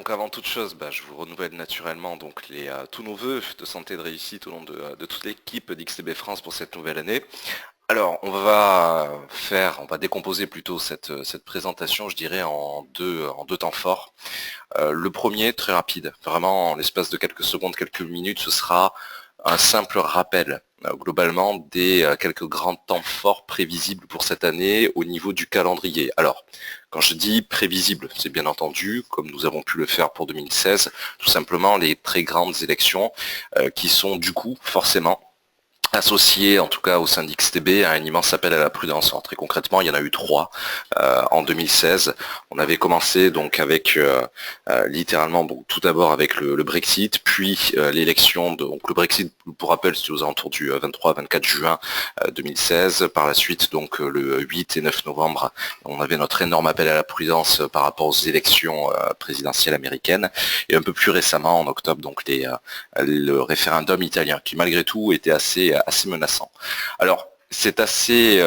Donc avant toute chose, je vous renouvelle naturellement donc tous nos vœux de santé et de réussite au nom de toute l'équipe d'XTB France pour cette nouvelle année. Alors on va décomposer plutôt cette présentation, je dirais, en deux temps forts. Le premier, très rapide, vraiment en l'espace de quelques secondes, quelques minutes, ce sera un simple rappel globalement des quelques grands temps forts prévisibles pour cette année au niveau du calendrier. Alors, quand je dis prévisible, c'est bien entendu, comme nous avons pu le faire pour 2016, tout simplement les très grandes élections qui sont du coup forcément associé en tout cas au syndic STB à un immense appel à la prudence. Alors, très concrètement, il y en a eu trois en 2016. On avait commencé donc avec littéralement tout d'abord avec le Brexit, puis l'élection donc le Brexit pour rappel c'était aux alentours du 23-24 juin 2016. Par la suite donc le 8 et 9 novembre, on avait notre énorme appel à la prudence par rapport aux élections présidentielles américaines et un peu plus récemment en octobre donc le référendum italien qui malgré tout était assez menaçant. Alors, c'est assez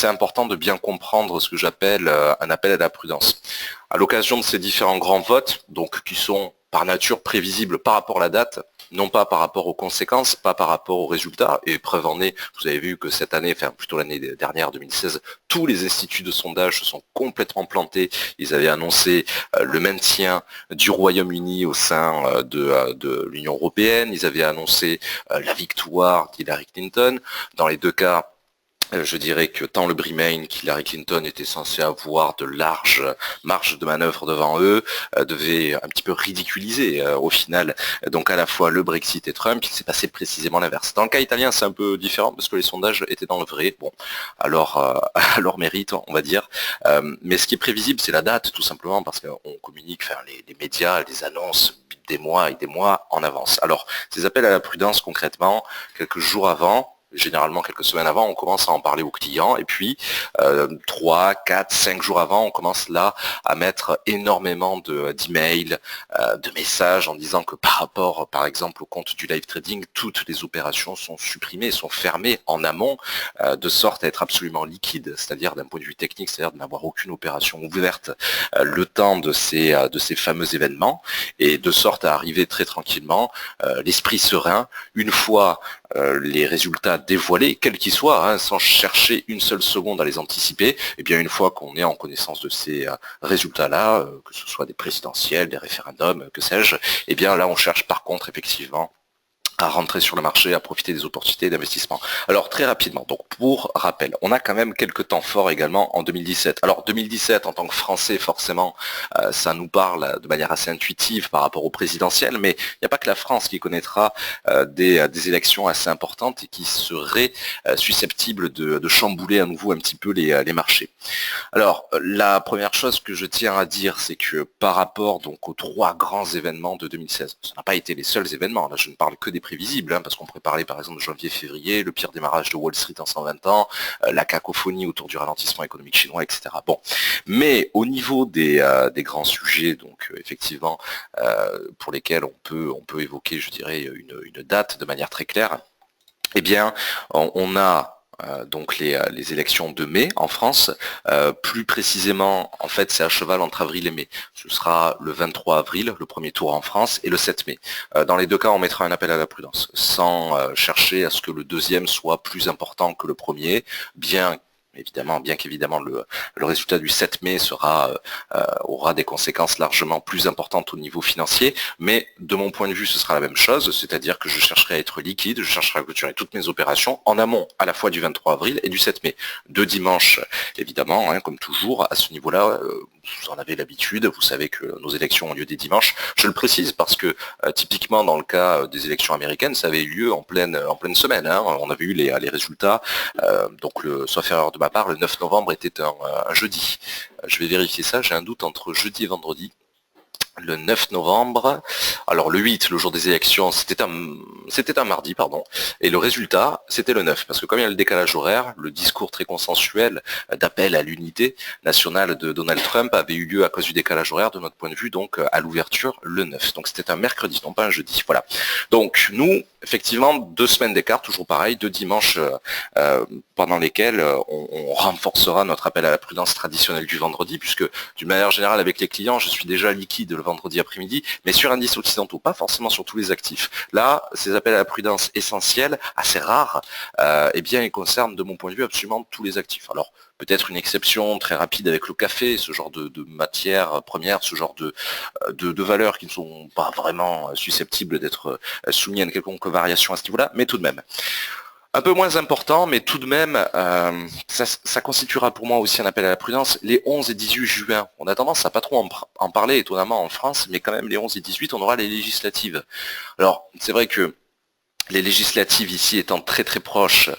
important de bien comprendre ce que j'appelle un appel à la prudence. À l'occasion de ces différents grands votes, donc qui sont par nature prévisibles par rapport à la date, non pas par rapport aux conséquences, pas par rapport aux résultats, et preuve en est, vous avez vu que cette année, enfin plutôt l'année dernière, 2016, tous les instituts de sondage se sont complètement plantés. Ils avaient annoncé le maintien du Royaume-Uni au sein de l'Union européenne, ils avaient annoncé la victoire d'Hillary Clinton. Dans les deux cas, je dirais que tant le Remain qu'Hillary Clinton était censé avoir de larges marges de manœuvre devant eux, devait un petit peu ridiculiser au final donc à la fois le Brexit et Trump. Il s'est passé précisément l'inverse. Dans le cas italien, c'est un peu différent parce que les sondages étaient dans le vrai. Bon, alors à leur mérite, on va dire. Mais ce qui est prévisible, c'est la date, tout simplement parce qu'on communique, enfin les médias, les annonces des mois et des mois en avance. Alors, ces appels à la prudence concrètement, quelques jours avant, généralement quelques semaines avant, on commence à en parler aux clients et puis 3, 4, 5 jours avant, on commence là à mettre énormément d'emails, de messages en disant que par rapport par exemple au compte du live trading, toutes les opérations sont supprimées, sont fermées en amont de sorte à être absolument liquides, c'est-à-dire d'un point de vue technique, c'est-à-dire de n'avoir aucune opération ouverte le temps de ces fameux événements et de sorte à arriver très tranquillement, l'esprit serein, une fois les résultats dévoilés, quels qu'ils soient, hein, sans chercher une seule seconde à les anticiper, et bien une fois qu'on est en connaissance de ces résultats-là, que ce soit des présidentielles, des référendums, que sais-je, et bien là on cherche par contre effectivement à rentrer sur le marché, à profiter des opportunités d'investissement. Alors très rapidement, donc pour rappel, on a quand même quelques temps forts également en 2017. Alors 2017 en tant que Français, forcément, ça nous parle de manière assez intuitive par rapport aux présidentielles, mais il n'y a pas que la France qui connaîtra des élections assez importantes et qui seraient susceptibles de chambouler à nouveau un petit peu les marchés. Alors, la première chose que je tiens à dire, c'est que par rapport donc aux trois grands événements de 2016, ça n'a pas été les seuls événements, là je ne parle que des prévisibles, hein, parce qu'on pourrait parler par exemple de janvier-février, le pire démarrage de Wall Street en 120 ans, la cacophonie autour du ralentissement économique chinois, etc. Bon, mais au niveau des grands sujets, donc effectivement, pour lesquels on peut évoquer, je dirais, une date de manière très claire, eh bien, on a donc les élections de mai en France. Plus précisément, en fait, c'est à cheval entre avril et mai. Ce sera le 23 avril, le premier tour en France, et le 7 mai. Dans les deux cas, on mettra un appel à la prudence, sans chercher à ce que le deuxième soit plus important que le premier, bien qu'évidemment le résultat du 7 mai aura des conséquences largement plus importantes au niveau financier, mais de mon point de vue ce sera la même chose, c'est-à-dire que je chercherai à être liquide, je chercherai à clôturer toutes mes opérations en amont à la fois du 23 avril et du 7 mai. Deux dimanches, évidemment, hein, comme toujours, à ce niveau-là, vous en avez l'habitude, vous savez que nos élections ont lieu des dimanches. Je le précise parce que typiquement dans le cas des élections américaines, ça avait eu lieu en pleine semaine. Hein. On avait eu les résultats, donc sauf erreur de ma part, le 9 novembre était un jeudi. Je vais vérifier ça, j'ai un doute entre jeudi et vendredi. Le 9 novembre, alors le 8, le jour des élections, c'était un mardi, pardon, et le résultat, c'était le 9, parce que comme il y a le décalage horaire, le discours très consensuel d'appel à l'unité nationale de Donald Trump avait eu lieu à cause du décalage horaire, de notre point de vue, donc à l'ouverture, le 9. Donc c'était un mercredi, non pas un jeudi, voilà. Donc nous, effectivement, 2 semaines d'écart, toujours pareil, 2 dimanches pendant lesquels on renforcera notre appel à la prudence traditionnelle du vendredi, puisque d'une manière générale, avec les clients, je suis déjà liquide le vendredi après-midi, mais sur indices occidentaux, pas forcément sur tous les actifs. Là, ces appels à la prudence essentiels, assez rares, eh bien, ils concernent, de mon point de vue, absolument tous les actifs. Alors, peut-être une exception très rapide avec le café, ce genre de matières premières, ce genre de valeurs qui ne sont pas vraiment susceptibles d'être soumis à une quelconque variation à ce niveau-là, mais tout de même. Un peu moins important, mais tout de même, ça constituera pour moi aussi un appel à la prudence. Les 11 et 18 juin, on a tendance à pas trop en parler étonnamment en France, mais quand même les 11 et 18, on aura les législatives. Alors, c'est vrai que les législatives ici étant très très proches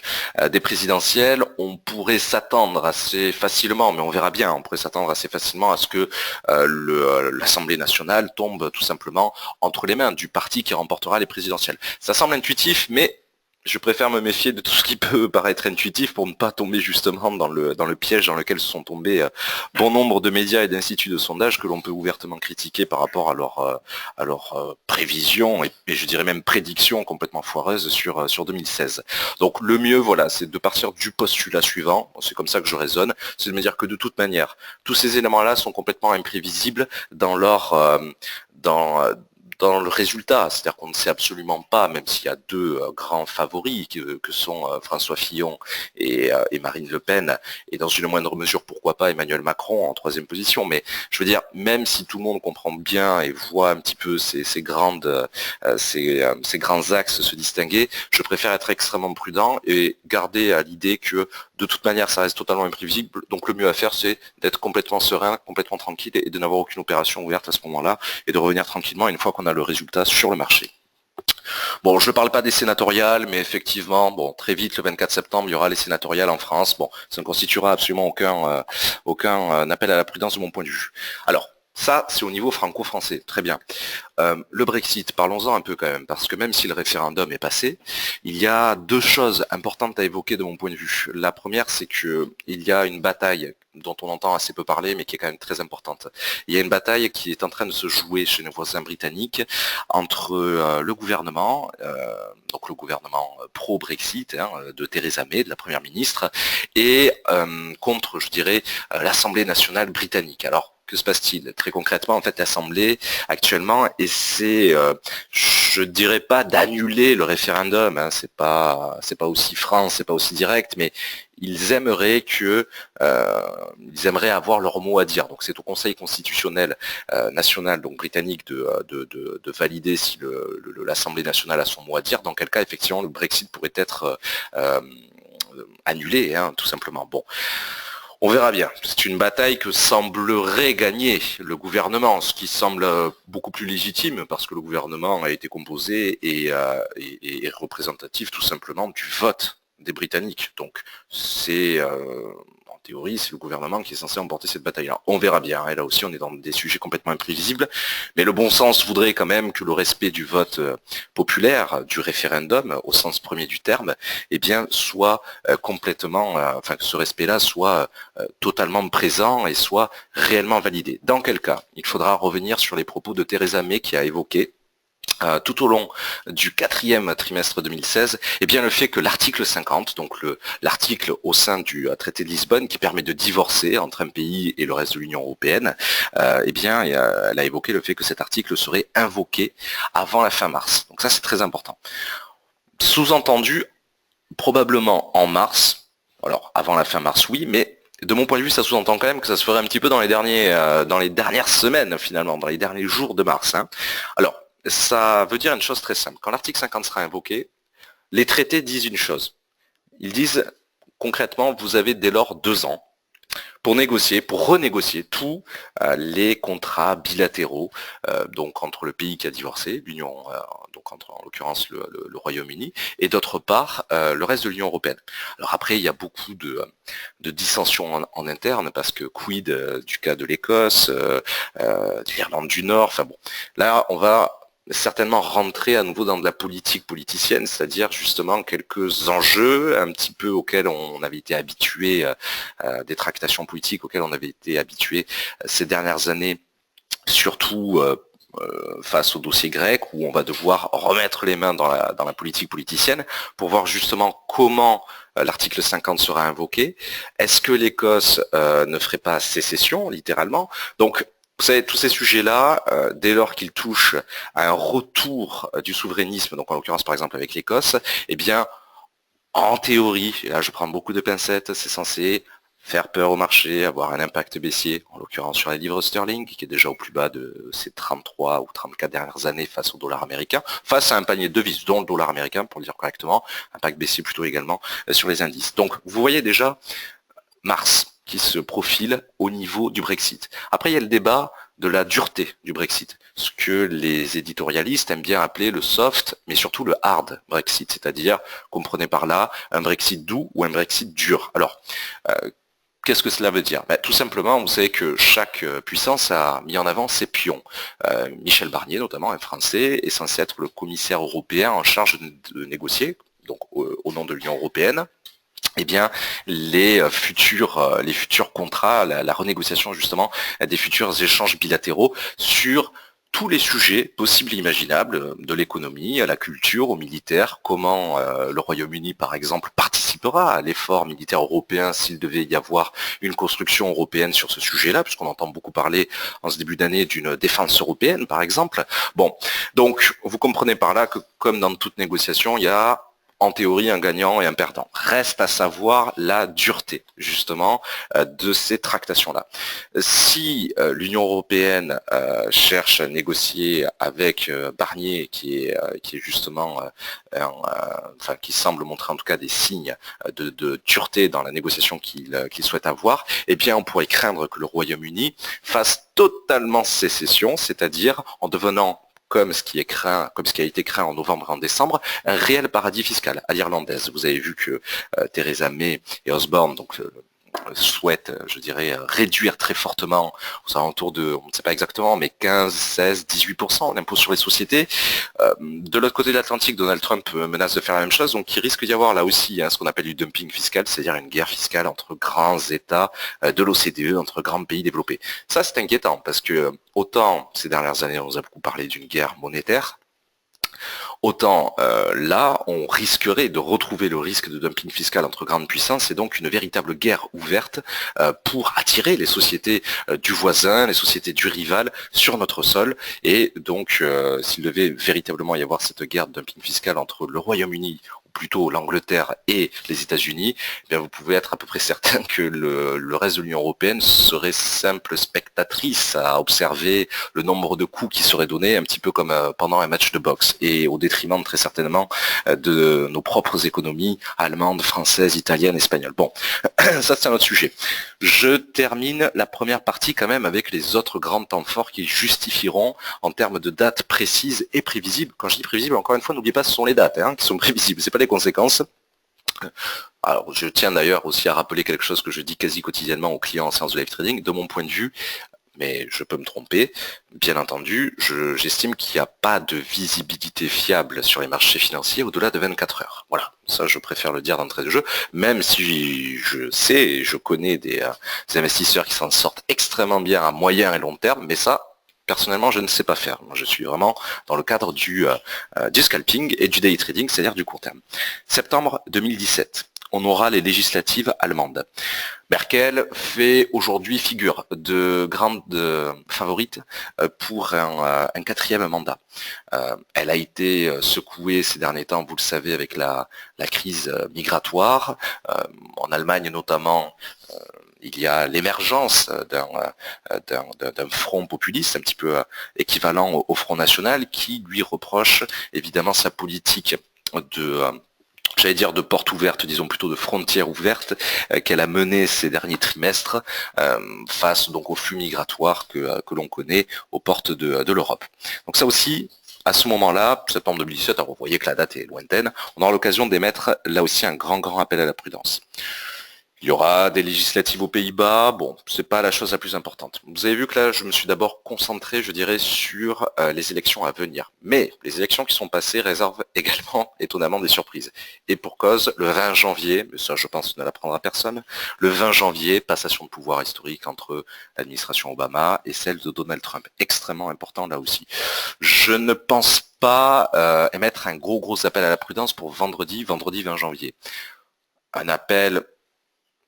des présidentielles, on pourrait s'attendre assez facilement, mais on verra bien, on pourrait s'attendre assez facilement à ce que l'Assemblée nationale tombe tout simplement entre les mains du parti qui remportera les présidentielles. Ça semble intuitif, mais je préfère me méfier de tout ce qui peut paraître intuitif pour ne pas tomber justement dans le piège dans lequel se sont tombés bon nombre de médias et d'instituts de sondage que l'on peut ouvertement critiquer par rapport à leurs prévisions et je dirais même prédictions complètement foireuses sur 2016. Donc le mieux, voilà, c'est de partir du postulat suivant, c'est comme ça que je raisonne, c'est de me dire que de toute manière, tous ces éléments-là sont complètement imprévisibles dans dans le résultat, c'est-à-dire qu'on ne sait absolument pas, même s'il y a deux grands favoris que sont François Fillon et Marine Le Pen, et dans une moindre mesure, pourquoi pas Emmanuel Macron en troisième position, mais je veux dire, même si tout le monde comprend bien et voit un petit peu ces grands axes se distinguer, je préfère être extrêmement prudent et garder à l'idée que de toute manière, ça reste totalement imprévisible, donc le mieux à faire, c'est d'être complètement serein, complètement tranquille et de n'avoir aucune opération ouverte à ce moment-là et de revenir tranquillement une fois qu'on a le résultat sur le marché. Bon, je ne parle pas des sénatoriales, mais effectivement, bon, très vite, le 24 septembre, il y aura les sénatoriales en France. Bon, ça ne constituera absolument aucun appel à la prudence de mon point de vue. Alors, ça, c'est au niveau franco-français, très bien. Le Brexit, parlons-en un peu quand même, parce que même si le référendum est passé, il y a deux choses importantes à évoquer de mon point de vue. La première, c'est qu'il y a une bataille dont on entend assez peu parler, mais qui est quand même très importante. Il y a une bataille qui est en train de se jouer chez nos voisins britanniques entre le gouvernement, donc le gouvernement pro-Brexit, de Theresa May, de la Première ministre, et contre, je dirais, l'Assemblée nationale britannique. Alors, que se passe-t-il? Très concrètement, en fait, l'Assemblée, actuellement, essaie, je dirais pas d'annuler le référendum, c'est pas aussi franc, c'est pas aussi direct, mais ils aimeraient ils aimeraient avoir leur mot à dire. Donc c'est au Conseil constitutionnel national, donc britannique, de valider si l'Assemblée nationale a son mot à dire, dans quel cas, effectivement, le Brexit pourrait être annulé, tout simplement. Bon. On verra bien. C'est une bataille que semblerait gagner le gouvernement, ce qui semble beaucoup plus légitime parce que le gouvernement a été composé et est représentatif tout simplement du vote des Britanniques. Donc c'est en théorie, c'est le gouvernement qui est censé emporter cette bataille-là. On verra bien, et là aussi on est dans des sujets complètement imprévisibles, mais le bon sens voudrait quand même que le respect du vote populaire, du référendum, au sens premier du terme, eh bien, soit complètement, enfin que ce respect-là soit totalement présent et soit réellement validé. Dans quel cas, il faudra revenir sur les propos de Theresa May qui a évoqué tout au long du 4e trimestre 2016, eh bien le fait que l'article 50, donc l'article au sein du traité de Lisbonne qui permet de divorcer entre un pays et le reste de l'Union européenne, eh bien elle a évoqué le fait que cet article serait invoqué avant la fin mars. Donc ça c'est très important. Sous-entendu, probablement en mars, alors avant la fin mars oui, mais de mon point de vue, ça sous-entend quand même que ça se ferait un petit peu dans les dernières semaines finalement, dans les derniers jours de mars. Alors, ça veut dire une chose très simple. Quand l'article 50 sera invoqué, les traités disent une chose. Ils disent concrètement, vous avez dès lors 2 ans pour négocier, pour renégocier tous les contrats bilatéraux, donc entre le pays qui a divorcé, l'Union, donc en l'occurrence le Royaume-Uni, et d'autre part le reste de l'Union européenne. Alors après, il y a beaucoup de dissensions en interne, parce que quid du cas de l'Écosse, de l'Irlande du Nord, enfin bon, là on va certainement rentrer à nouveau dans de la politique politicienne, c'est-à-dire justement quelques enjeux un petit peu auxquels on avait été habitué, des tractations politiques auxquelles on avait été habitué ces dernières années, surtout face au dossier grec, où on va devoir remettre les mains dans la politique politicienne pour voir justement comment l'article 50 sera invoqué. Est-ce que l'Écosse ne ferait pas sécession, littéralement? Donc Vous savez, tous ces sujets-là, dès lors qu'ils touchent à un retour du souverainisme, donc en l'occurrence par exemple avec l'Écosse, eh bien, en théorie, et là je prends beaucoup de pincettes, c'est censé faire peur au marché, avoir un impact baissier, en l'occurrence sur les livres sterling, qui est déjà au plus bas de ces 33 ou 34 dernières années face au dollar américain, face à un panier de devises, dont le dollar américain, pour le dire correctement, impact baissier plutôt également sur les indices. Donc vous voyez déjà mars qui se profile au niveau du Brexit. Après, il y a le débat de la dureté du Brexit, ce que les éditorialistes aiment bien appeler le soft, mais surtout le hard Brexit, c'est-à-dire, comprenez par là, un Brexit doux ou un Brexit dur. Alors, qu'est-ce que cela veut dire? Tout simplement, vous savez que chaque puissance a mis en avant ses pions. Michel Barnier, notamment, un Français, est censé être le commissaire européen en charge de négocier, donc au nom de l'Union européenne, eh bien, les futurs contrats, la renégociation justement des futurs échanges bilatéraux sur tous les sujets possibles et imaginables, de l'économie à la culture, au militaire, comment le Royaume-Uni par exemple participera à l'effort militaire européen s'il devait y avoir une construction européenne sur ce sujet-là, puisqu'on entend beaucoup parler en ce début d'année d'une défense européenne par exemple. Bon, donc vous comprenez par là que comme dans toute négociation, il y a en théorie un gagnant et un perdant. Reste à savoir la dureté, justement, de ces tractations-là. Si l'Union européenne cherche à négocier avec Barnier, qui est justement, enfin, qui semble montrer en tout cas des signes de dureté dans la négociation qu'il souhaite avoir, eh bien, on pourrait craindre que le Royaume-Uni fasse totalement sécession, c'est-à-dire en devenant comme ce qui a été craint en novembre et en décembre, un réel paradis fiscal à l'irlandaise. Vous avez vu que Theresa May et Osborne, donc souhaitent, je dirais, réduire très fortement, aux alentours de, on ne sait pas exactement, mais 15, 16, 18% l'impôt sur les sociétés. De l'autre côté de l'Atlantique, Donald Trump menace de faire la même chose, donc il risque d'y avoir là aussi ce qu'on appelle du dumping fiscal, c'est-à-dire une guerre fiscale entre grands États de l'OCDE, entre grands pays développés. Ça, c'est inquiétant, parce que autant ces dernières années, on nous a beaucoup parlé d'une guerre monétaire, autant là, on risquerait de retrouver le risque de dumping fiscal entre grandes puissances et donc une véritable guerre ouverte pour attirer les sociétés du voisin, les sociétés du rival sur notre sol. Et donc, s'il devait véritablement y avoir cette guerre de dumping fiscal entre le Royaume-Uni, plutôt l'Angleterre et les États-Unis, eh bien vous pouvez être à peu près certain que le reste de l'Union européenne serait simple spectatrice à observer le nombre de coups qui seraient donnés, un petit peu comme pendant un match de boxe, et au détriment très certainement de nos propres économies allemandes, françaises, italiennes, espagnoles. Bon, ça c'est un autre sujet. Je termine la première partie quand même avec les autres grands temps forts qui justifieront en termes de dates précises et prévisibles. Quand je dis prévisibles, encore une fois, n'oubliez pas, ce sont les dates qui sont prévisibles, c'est pas les conséquences. Alors, je tiens d'ailleurs aussi à rappeler quelque chose que je dis quasi quotidiennement aux clients en séance de live trading. De mon point de vue, mais je peux me tromper, bien entendu, j'estime qu'il n'y a pas de visibilité fiable sur les marchés financiers au-delà de 24 heures. Voilà, ça je préfère le dire d'entrée de jeu, même si je sais et je connais des investisseurs qui s'en sortent extrêmement bien à moyen et long terme, mais ça, personnellement, je ne sais pas faire. Moi, je suis vraiment dans le cadre du scalping et du day trading, c'est-à-dire du court terme. Septembre 2017. On aura les législatives allemandes. Merkel fait aujourd'hui figure de grande favorite pour un quatrième mandat. Elle a été secouée ces derniers temps, vous le savez, avec la crise migratoire. En Allemagne notamment, il y a l'émergence d'un front populiste un petit peu équivalent au Front National qui lui reproche évidemment sa politique de j'allais dire de porte ouverte, disons plutôt de frontières ouvertes, qu'elle a menées ces derniers trimestres face donc au flux migratoire que l'on connaît aux portes de l'Europe. Donc ça aussi, à ce moment-là, septembre 2017, alors vous voyez que la date est lointaine, on aura l'occasion d'émettre là aussi un grand appel à la prudence. Il y aura des législatives aux Pays-Bas, bon, c'est pas la chose la plus importante. Vous avez vu que là, je me suis d'abord concentré, je dirais, sur les élections à venir. Mais les élections qui sont passées réservent également, étonnamment, des surprises. Et pour cause, le 20 janvier, mais ça je pense ne l'apprendra personne, le 20 janvier, passation de pouvoir historique entre l'administration Obama et celle de Donald Trump. Extrêmement important là aussi. Je ne pense pas émettre un gros appel à la prudence pour vendredi 20 janvier. Un appel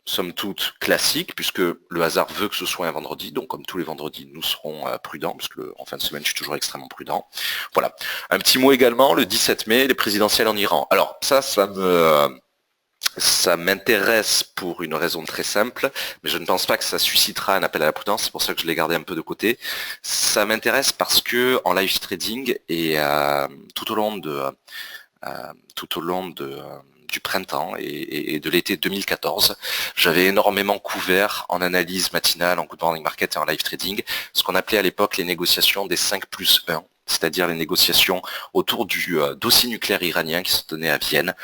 somme toute classique, puisque le hasard veut que ce soit un vendredi, donc comme tous les vendredis, nous serons prudents, parce que en fin de semaine, je suis toujours extrêmement prudent. Voilà. Un petit mot également, le 17 mai, les présidentielles en Iran. Alors, ça m'intéresse pour une raison très simple, mais je ne pense pas que ça suscitera un appel à la prudence, c'est pour ça que je l'ai gardé un peu de côté. Ça m'intéresse parce que en live trading et tout au long du printemps et de l'été 2014, j'avais énormément couvert en analyse matinale, en good morning market et en live trading, ce qu'on appelait à l'époque les négociations des 5+1, c'est-à-dire les négociations autour du dossier nucléaire iranien qui se tenait à Vienne.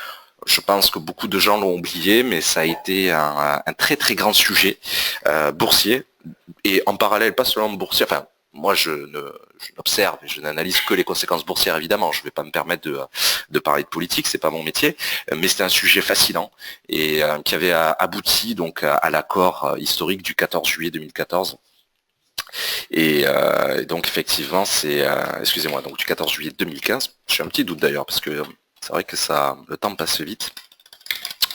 Je pense que beaucoup de gens l'ont oublié, mais ça a été un très très grand sujet boursier, et en parallèle, pas seulement boursier, enfin, moi je n'observe et je n'analyse que les conséquences boursières, évidemment, je ne vais pas me permettre de parler de politique, c'est pas mon métier, mais c'était un sujet fascinant et qui avait abouti donc à l'accord historique du 14 juillet 2014. Et donc effectivement c'est, excusez-moi, donc du 14 juillet 2015, j'ai un petit doute d'ailleurs, parce que c'est vrai que le temps passe vite.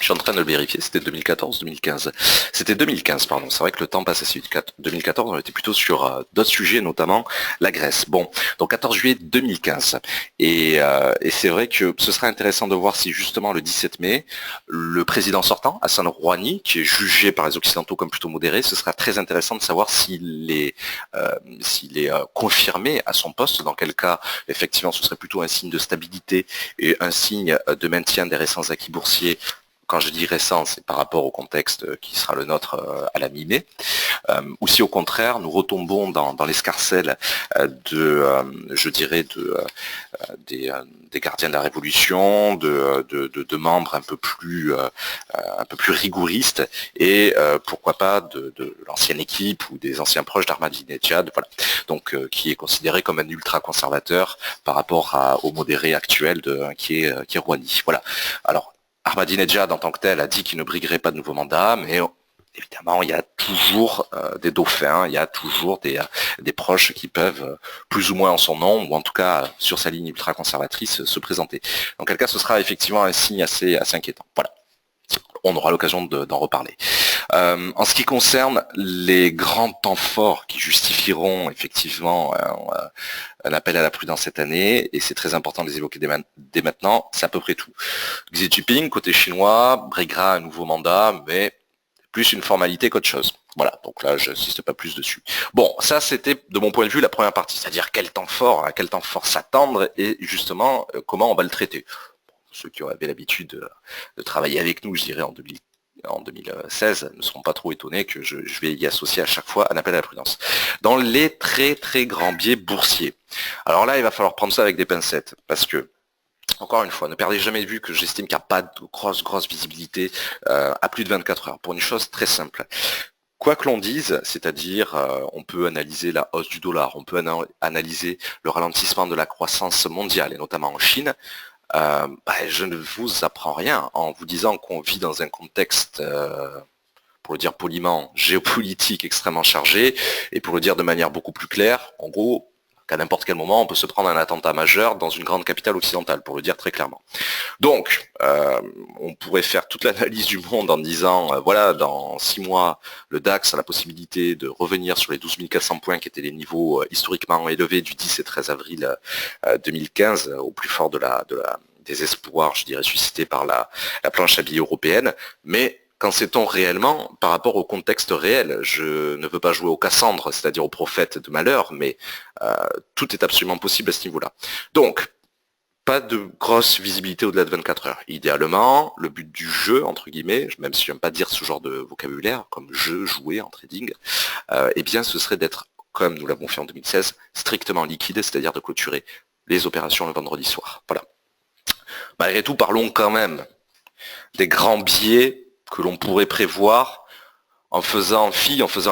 Je suis en train de le vérifier, c'était 2014, 2015. C'était 2015, pardon. C'est vrai que le temps passe assez vite. 2014, on était plutôt sur d'autres sujets, notamment la Grèce. Bon, donc 14 juillet 2015. Et c'est vrai que ce serait intéressant de voir si justement le 17 mai, le président sortant, Hassan Rouhani, qui est jugé par les Occidentaux comme plutôt modéré, ce sera très intéressant de savoir s'il est confirmé à son poste, dans quel cas, effectivement, ce serait plutôt un signe de stabilité et un signe de maintien des récents acquis boursiers. Quand je dis récent, c'est par rapport au contexte qui sera le nôtre à la mi-mai, ou si au contraire nous retombons dans l'escarcelle des gardiens de la Révolution, de membres un peu plus rigouristes, et pourquoi pas de l'ancienne équipe ou des anciens proches d'Ahmadinejad, voilà. Donc qui est considéré comme un ultra conservateur par rapport au modéré actuel qui est Rouhani. Voilà. Alors, Ahmadinejad en tant que tel a dit qu'il ne briguerait pas de nouveau mandat, mais évidemment, il y a toujours des dauphins, il y a toujours des proches qui peuvent, plus ou moins en son nom, ou en tout cas sur sa ligne ultra-conservatrice, se présenter. Dans quel cas, ce sera effectivement un signe assez inquiétant. Voilà. On aura l'occasion d'en reparler. En ce qui concerne les grands temps forts qui justifieront effectivement un appel à la prudence cette année, et c'est très important de les évoquer dès maintenant, c'est à peu près tout. Xi Jinping, côté chinois, briguera un nouveau mandat, mais plus une formalité qu'autre chose. Voilà, donc là, je n'insiste pas plus dessus. Bon, ça, c'était, de mon point de vue, la première partie, c'est-à-dire à quel temps fort s'attendre, et justement, comment on va le traiter. Bon, ceux qui avaient l'habitude de travailler avec nous, je dirais, en 2016, ne seront pas trop étonnés que je vais y associer à chaque fois un appel à la prudence. Dans les très très grands biais boursiers, alors là, il va falloir prendre ça avec des pincettes, parce que, encore une fois, ne perdez jamais de vue que j'estime qu'il n'y a pas de grosse visibilité à plus de 24 heures, pour une chose très simple. Quoi que l'on dise, c'est-à-dire on peut analyser la hausse du dollar, on peut analyser le ralentissement de la croissance mondiale, et notamment en Chine, je ne vous apprends rien en vous disant qu'on vit dans un contexte, pour le dire poliment, géopolitique extrêmement chargé, et pour le dire de manière beaucoup plus claire, en gros, qu'à n'importe quel moment, on peut se prendre un attentat majeur dans une grande capitale occidentale, pour le dire très clairement. Donc, on pourrait faire toute l'analyse du monde en disant, voilà, dans 6 mois, le DAX a la possibilité de revenir sur les 12 400 points qui étaient les niveaux historiquement élevés du 10 et 13 avril 2015, au plus fort des espoirs, je dirais, suscités par la planche à billets européenne, mais qu'en sait-on réellement par rapport au contexte réel? Je ne veux pas jouer au Cassandre, c'est-à-dire au prophète de malheur, mais tout est absolument possible à ce niveau-là. Donc, pas de grosse visibilité au-delà de 24 heures. Idéalement, le but du jeu, entre guillemets, même si j'aime pas dire ce genre de vocabulaire, comme jeu, jouer en trading, eh bien ce serait d'être, comme nous l'avons fait en 2016, strictement liquide, c'est-à-dire de clôturer les opérations le vendredi soir. Voilà. Malgré tout, parlons quand même des grands biais que l'on pourrait prévoir en faisant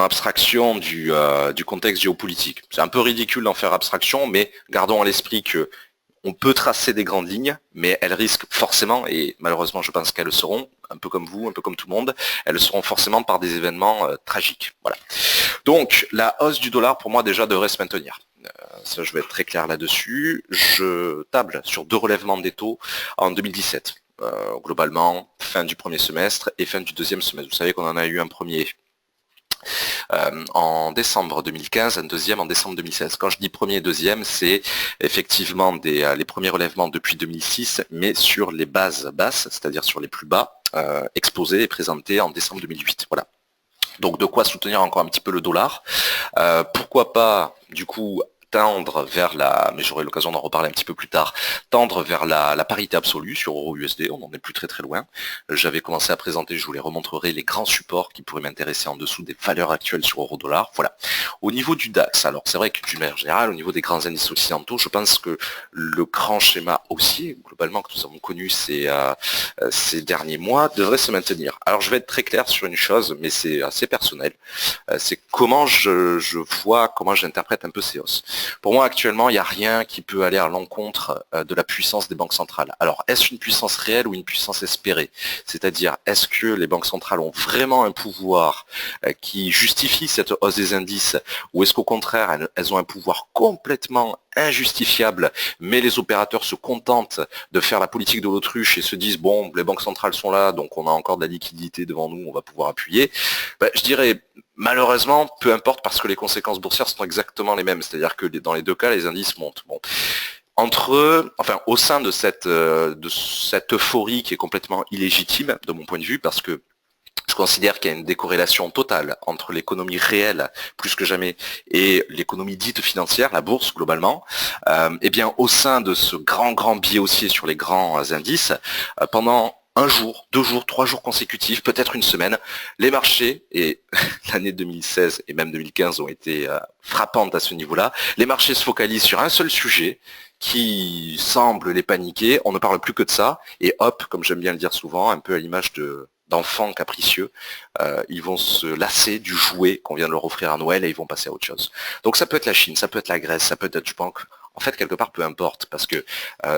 abstraction du contexte géopolitique. C'est un peu ridicule d'en faire abstraction, mais gardons à l'esprit que on peut tracer des grandes lignes, mais elles risquent forcément, et malheureusement je pense qu'elles le seront, un peu comme vous, un peu comme tout le monde, elles le seront forcément par des événements tragiques. Voilà. Donc la hausse du dollar pour moi déjà devrait se maintenir. Ça je vais être très clair là-dessus. Je table sur 2 relèvements des taux en 2017. globalement fin du premier semestre et fin du deuxième semestre. Vous savez qu'on en a eu un premier en décembre 2015, un deuxième en décembre 2016. Quand je dis premier et deuxième, c'est effectivement les premiers relèvements depuis 2006, mais sur les bases basses, c'est-à-dire sur les plus bas, exposés et présentés en décembre 2008. Voilà. Donc de quoi soutenir encore un petit peu le dollar. Pourquoi pas, du coup, tendre vers mais j'aurai l'occasion d'en reparler un petit peu plus tard, tendre vers la parité absolue sur Euro-USD, on n'en est plus très très loin. J'avais commencé à présenter, je vous les remontrerai, les grands supports qui pourraient m'intéresser en dessous des valeurs actuelles sur Euro-Dollar. Voilà. Au niveau du DAX, alors c'est vrai que d'une manière générale, au niveau des grands indices occidentaux, je pense que le grand schéma haussier, globalement, que nous avons connu ces derniers mois, devrait se maintenir. Alors je vais être très clair sur une chose, mais c'est assez personnel, c'est comment je vois, comment j'interprète un peu ces hausses. Pour moi, actuellement, il n'y a rien qui peut aller à l'encontre de la puissance des banques centrales. Alors, est-ce une puissance réelle ou une puissance espérée? C'est-à-dire, est-ce que les banques centrales ont vraiment un pouvoir qui justifie cette hausse des indices, ou est-ce qu'au contraire, elles ont un pouvoir complètement injustifiable, mais les opérateurs se contentent de faire la politique de l'autruche et se disent, bon, les banques centrales sont là, donc on a encore de la liquidité devant nous, on va pouvoir appuyer. Je dirais, malheureusement, peu importe, parce que les conséquences boursières sont exactement les mêmes. C'est-à-dire que dans les deux cas, les indices montent. Bon. Au sein de cette euphorie qui est complètement illégitime, de mon point de vue, parce que je considère qu'il y a une décorrélation totale entre l'économie réelle, plus que jamais, et l'économie dite financière, la bourse globalement. Eh bien, au sein de ce grand biais haussier sur les grands indices, pendant un jour, 2 jours, 3 jours consécutifs, peut-être une semaine, les marchés, et l'année 2016 et même 2015 ont été frappantes à ce niveau-là, les marchés se focalisent sur un seul sujet qui semble les paniquer, on ne parle plus que de ça, et hop, comme j'aime bien le dire souvent, un peu à l'image d'enfants capricieux, ils vont se lasser du jouet qu'on vient de leur offrir à Noël et ils vont passer à autre chose. Donc ça peut être la Chine, ça peut être la Grèce, ça peut être Deutsche Bank. En fait, quelque part, peu importe, parce que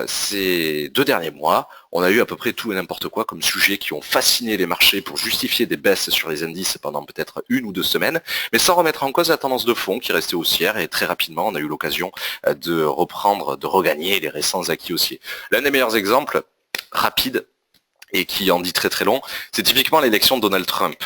ces 2 derniers mois, on a eu à peu près tout et n'importe quoi comme sujets qui ont fasciné les marchés pour justifier des baisses sur les indices pendant peut-être 1 ou 2 semaines, mais sans remettre en cause la tendance de fond qui restait haussière, et très rapidement, on a eu l'occasion de regagner les récents acquis haussiers. L'un des meilleurs exemples, rapide, et qui en dit très très long, c'est typiquement l'élection de Donald Trump.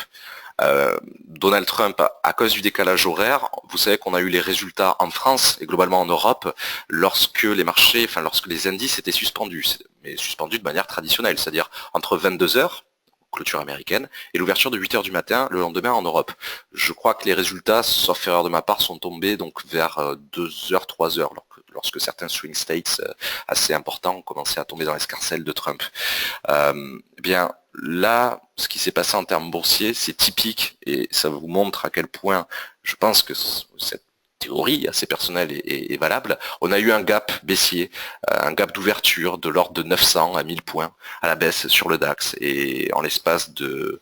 Donald Trump, à cause du décalage horaire, vous savez qu'on a eu les résultats en France et globalement en Europe lorsque lorsque les indices étaient suspendus, mais suspendus de manière traditionnelle, c'est-à-dire entre 22 heures, clôture américaine, et l'ouverture de 8 heures du matin le lendemain en Europe. Je crois que les résultats, sauf erreur de ma part, sont tombés donc vers 2 heures, 3 heures, lorsque certains swing states assez importants ont commencé à tomber dans l'escarcelle de Trump. Eh bien, là, ce qui s'est passé en termes boursiers, c'est typique, et ça vous montre à quel point je pense que cette théorie assez personnelle est valable. On a eu un gap baissier, un gap d'ouverture de l'ordre de 900 à 1000 points à la baisse sur le DAX, et en l'espace de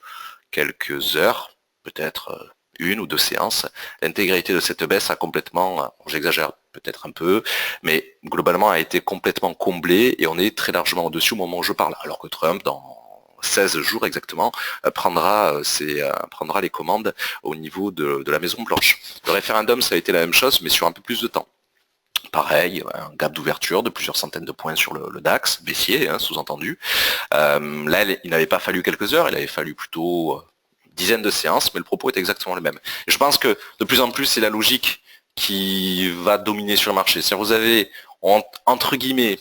quelques heures, peut-être 1 ou 2 séances, l'intégralité de cette baisse a complètement, j'exagère peut-être un peu, mais globalement a été complètement comblée, et on est très largement au-dessus au moment où je parle, alors que Trump, dans 16 jours exactement, prendra les commandes au niveau de la Maison Blanche. Le référendum, ça a été la même chose, mais sur un peu plus de temps. Pareil, un gap d'ouverture de plusieurs centaines de points sur le DAX, baissier, sous-entendu. Là, il n'avait pas fallu quelques heures, il avait fallu plutôt une dizaine de séances, mais le propos est exactement le même. Et je pense que de plus en plus, c'est la logique qui va dominer sur le marché. Si vous avez, entre guillemets,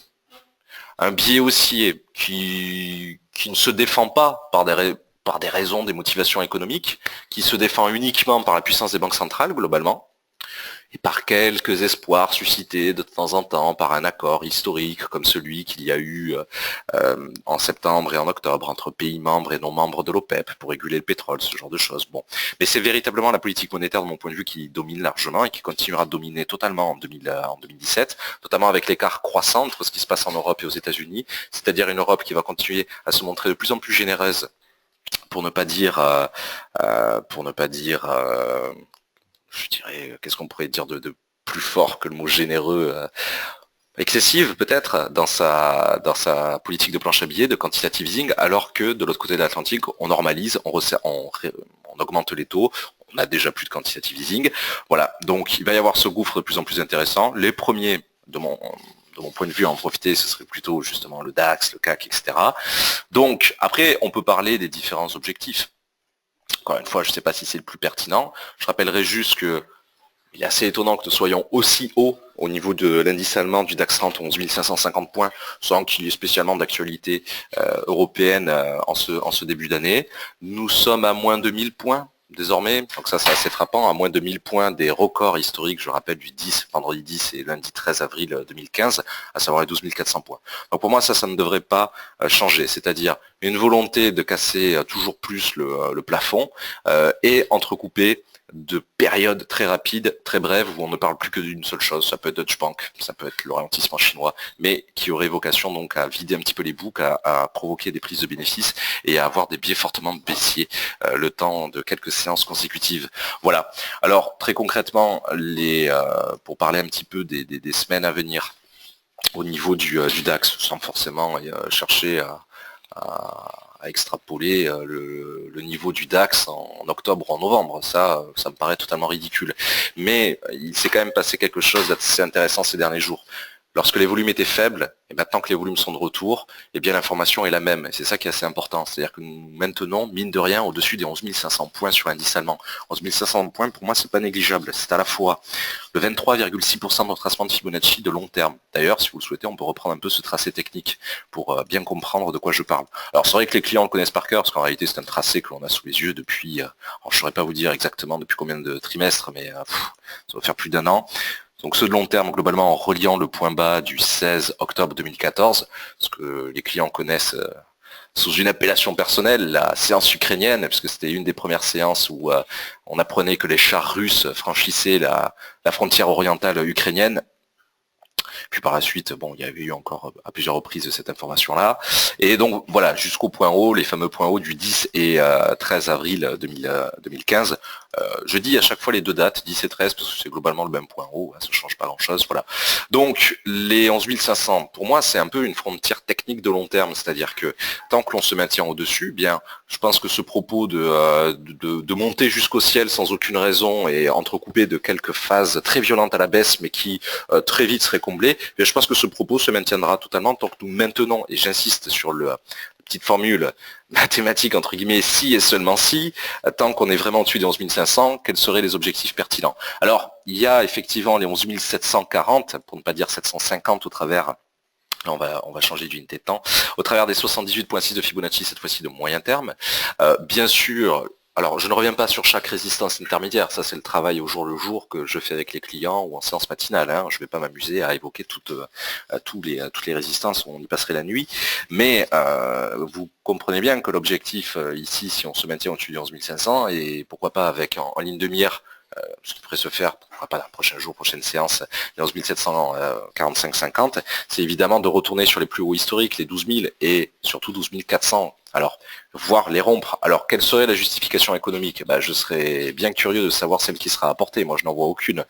un biais haussier qui ne se défend pas par des raisons, des motivations économiques, qui se défend uniquement par la puissance des banques centrales, globalement, et par quelques espoirs suscités de temps en temps par un accord historique comme celui qu'il y a eu en septembre et en octobre entre pays membres et non membres de l'OPEP pour réguler le pétrole, ce genre de choses. Bon. Mais c'est véritablement la politique monétaire, de mon point de vue, qui domine largement et qui continuera de dominer totalement en 2017, notamment avec l'écart croissant entre ce qui se passe en Europe et aux États-Unis, c'est-à-dire une Europe qui va continuer à se montrer de plus en plus généreuse, pour ne pas dire je dirais, qu'est-ce qu'on pourrait dire de plus fort que le mot généreux, excessive peut-être dans sa politique de planche à billets, de quantitative easing, alors que de l'autre côté de l'Atlantique, on normalise, on augmente les taux, on a déjà plus de quantitative easing. Voilà, donc il va y avoir ce gouffre de plus en plus intéressant. Les premiers de mon point de vue, à en profiter, ce serait plutôt justement le DAX, le CAC, etc. Donc, après, on peut parler des différents objectifs. Encore une fois, je ne sais pas si c'est le plus pertinent. Je rappellerai juste que il est assez étonnant que nous soyons aussi haut au niveau de l'indice allemand du DAX 30, 11 550 points, sans qu'il y ait spécialement d'actualité européenne en ce début d'année. Nous sommes à moins de 1000 points désormais, donc ça c'est assez frappant, à moins de 1000 points des records historiques, je rappelle, du 10, vendredi 10 et lundi 13 avril 2015, à savoir les 12 400 points. Donc pour moi ça ne devrait pas changer, c'est-à-dire une volonté de casser toujours plus le plafond et entrecouper de périodes très rapides, très brèves, où on ne parle plus que d'une seule chose. Ça peut être Deutsche Bank, ça peut être le ralentissement chinois, mais qui aurait vocation donc à vider un petit peu les boucs, à provoquer des prises de bénéfices et à avoir des biais fortement baissiers le temps de quelques séances consécutives. Voilà. Alors très concrètement, pour parler un petit peu des semaines à venir au niveau du DAX, sans forcément chercher à extrapoler le niveau du DAX en octobre ou en novembre. Ça me paraît totalement ridicule. Mais il s'est quand même passé quelque chose d'assez intéressant ces derniers jours. Lorsque les volumes étaient faibles, et maintenant que les volumes sont de retour, eh bien l'information est la même. Et c'est ça qui est assez important. C'est-à-dire que nous maintenons, mine de rien, au-dessus des 11 500 points sur l'indice allemand. 11 500 points, pour moi, c'est pas négligeable. C'est à la fois le 23,6% de retracement de Fibonacci de long terme. D'ailleurs, si vous le souhaitez, on peut reprendre un peu ce tracé technique pour bien comprendre de quoi je parle. Alors c'est vrai que les clients le connaissent par cœur, parce qu'en réalité c'est un tracé que l'on a sous les yeux depuis, je ne saurais pas vous dire exactement depuis combien de trimestres, mais ça va faire plus d'un an. Donc ce de long terme, globalement, en reliant le point bas du 16 octobre 2014, ce que les clients connaissent sous une appellation personnelle, la séance ukrainienne, puisque c'était une des premières séances où on apprenait que les chars russes franchissaient la frontière orientale ukrainienne. Puis par la suite, bon, il y avait eu encore à plusieurs reprises cette information-là. Et donc voilà, jusqu'au point haut, les fameux points hauts du 10 et 13 avril 2015. Je dis à chaque fois les deux dates, 10 et 13, parce que c'est globalement le même point haut, ça ne change pas grand-chose. Voilà. Donc les 11 500, pour moi, c'est un peu une frontière technique de long terme, c'est-à-dire que tant que l'on se maintient au-dessus, bien, je pense que ce propos de monter jusqu'au ciel sans aucune raison et entrecoupé de quelques phases très violentes à la baisse, mais qui très vite seraient comblées, mais je pense que ce propos se maintiendra totalement tant que nous maintenons, et j'insiste sur la petite formule mathématique entre guillemets, si et seulement si, tant qu'on est vraiment au-dessus des 11 500, quels seraient les objectifs pertinents? Alors, il y a effectivement les 11 740, pour ne pas dire 750 au travers. Là, on va changer d'unité de temps. Au travers des 78,6 de Fibonacci, cette fois-ci de moyen terme. Bien sûr, alors je ne reviens pas sur chaque résistance intermédiaire, ça c'est le travail au jour le jour que je fais avec les clients ou en séance matinale. Hein. Je ne vais pas m'amuser à évoquer toutes les résistances, on y passerait la nuit. Mais vous comprenez bien que l'objectif ici, si on se maintient au-dessus des 11 500, et pourquoi pas avec en ligne de mire, ce qui pourrait se faire, pourquoi pas, le prochain jour, prochaine séance, les 11 745,50, c'est évidemment de retourner sur les plus hauts historiques, les 12 000 et surtout 12 400. Alors, voir les rompre. Alors, quelle serait la justification économique? Je serais bien curieux de savoir celle qui sera apportée. Moi, je n'en vois aucune.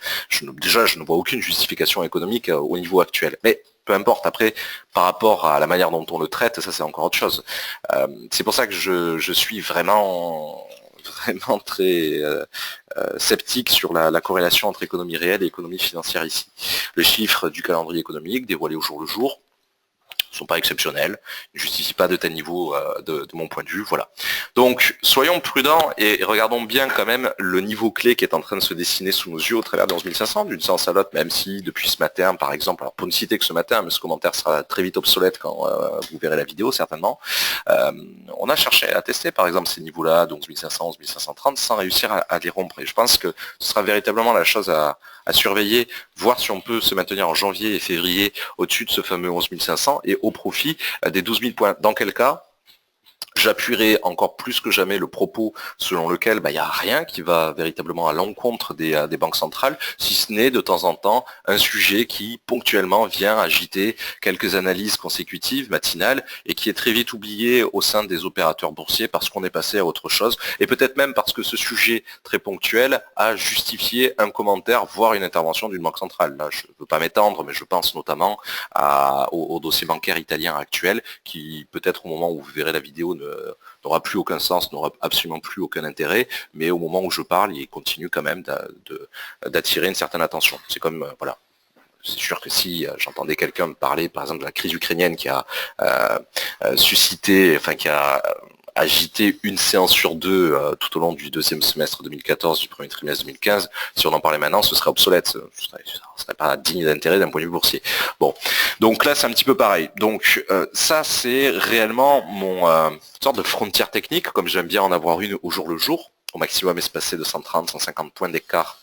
Déjà, je ne vois aucune justification économique au niveau actuel. Mais peu importe, après, par rapport à la manière dont on le traite, ça c'est encore autre chose. C'est pour ça que je suis vraiment très sceptique sur la corrélation entre économie réelle et économie financière ici. Les chiffres du calendrier économique dévoilés au jour le jour ne sont pas exceptionnels, ne justifient pas de tel niveau de mon point de vue, voilà. Donc soyons prudents et regardons bien quand même le niveau clé qui est en train de se dessiner sous nos yeux au travers de 11 500, d'une séance à l'autre, même si depuis ce matin, par exemple, alors pour ne citer que ce matin, mais ce commentaire sera très vite obsolète quand vous verrez la vidéo certainement, on a cherché à tester par exemple ces niveaux-là, donc 11 500, 11 530, sans réussir à les rompre. Et je pense que ce sera véritablement la chose à surveiller, voir si on peut se maintenir en janvier et février au-dessus de ce fameux 11 500 et au profit des 12 000 points. Dans quel cas, j'appuierai encore plus que jamais le propos selon lequel il n'y a rien qui va véritablement à l'encontre des banques centrales, si ce n'est de temps en temps un sujet qui ponctuellement vient agiter quelques analyses consécutives, matinales, et qui est très vite oublié au sein des opérateurs boursiers parce qu'on est passé à autre chose, et peut-être même parce que ce sujet très ponctuel a justifié un commentaire, voire une intervention d'une banque centrale. Là, je ne veux pas m'étendre, mais je pense notamment au dossier bancaire italien actuel, qui peut-être au moment où vous verrez la vidéo n'aura plus aucun sens, n'aura absolument plus aucun intérêt, mais au moment où je parle, il continue quand même d'attirer une certaine attention. C'est comme, voilà, c'est sûr que si j'entendais quelqu'un me parler, par exemple, de la crise ukrainienne qui a suscité, enfin qui a agité une séance sur deux tout au long du deuxième semestre 2014, du premier trimestre 2015, si on en parlait maintenant, ce serait obsolète, ce serait pas digne d'intérêt d'un point de vue boursier. Bon, donc là c'est un petit peu pareil. Donc ça c'est réellement mon sorte de frontière technique, comme j'aime bien en avoir une au jour le jour, au maximum espacé de 130-150 points d'écart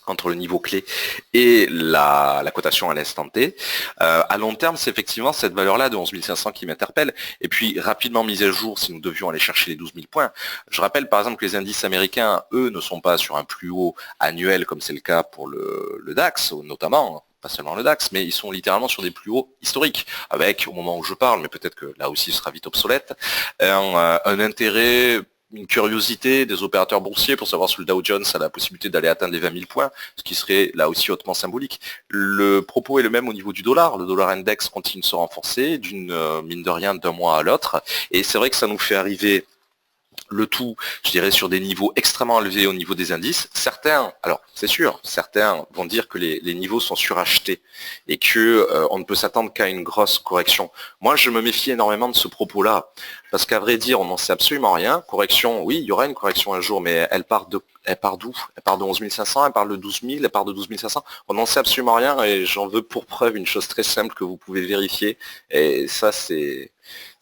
entre le niveau clé et la cotation à l'instant T. À long terme, c'est effectivement cette valeur-là de 11 500 qui m'interpelle. Et puis, rapidement mise à jour, si nous devions aller chercher les 12 000 points. Je rappelle par exemple que les indices américains, eux, ne sont pas sur un plus haut annuel, comme c'est le cas pour le DAX, notamment, pas seulement le DAX, mais ils sont littéralement sur des plus hauts historiques, avec, au moment où je parle, mais peut-être que là aussi ce sera vite obsolète, un intérêt, une curiosité des opérateurs boursiers pour savoir si le Dow Jones a la possibilité d'aller atteindre les 20 000 points, ce qui serait là aussi hautement symbolique. Le propos est le même au niveau du dollar. Le dollar index continue de se renforcer d'une mine de rien d'un mois à l'autre. Et c'est vrai que ça nous fait arriver le tout, je dirais, sur des niveaux extrêmement élevés au niveau des indices. Certains, alors c'est sûr, certains vont dire que les niveaux sont surachetés et que on ne peut s'attendre qu'à une grosse correction. Moi, je me méfie énormément de ce propos-là, parce qu'à vrai dire, on n'en sait absolument rien. Correction, oui, il y aura une correction un jour, mais elle part d'où? Elle part de 11 500, elle part de 12 000, elle part de 12 500. On n'en sait absolument rien et j'en veux pour preuve une chose très simple que vous pouvez vérifier. Et ça, c'est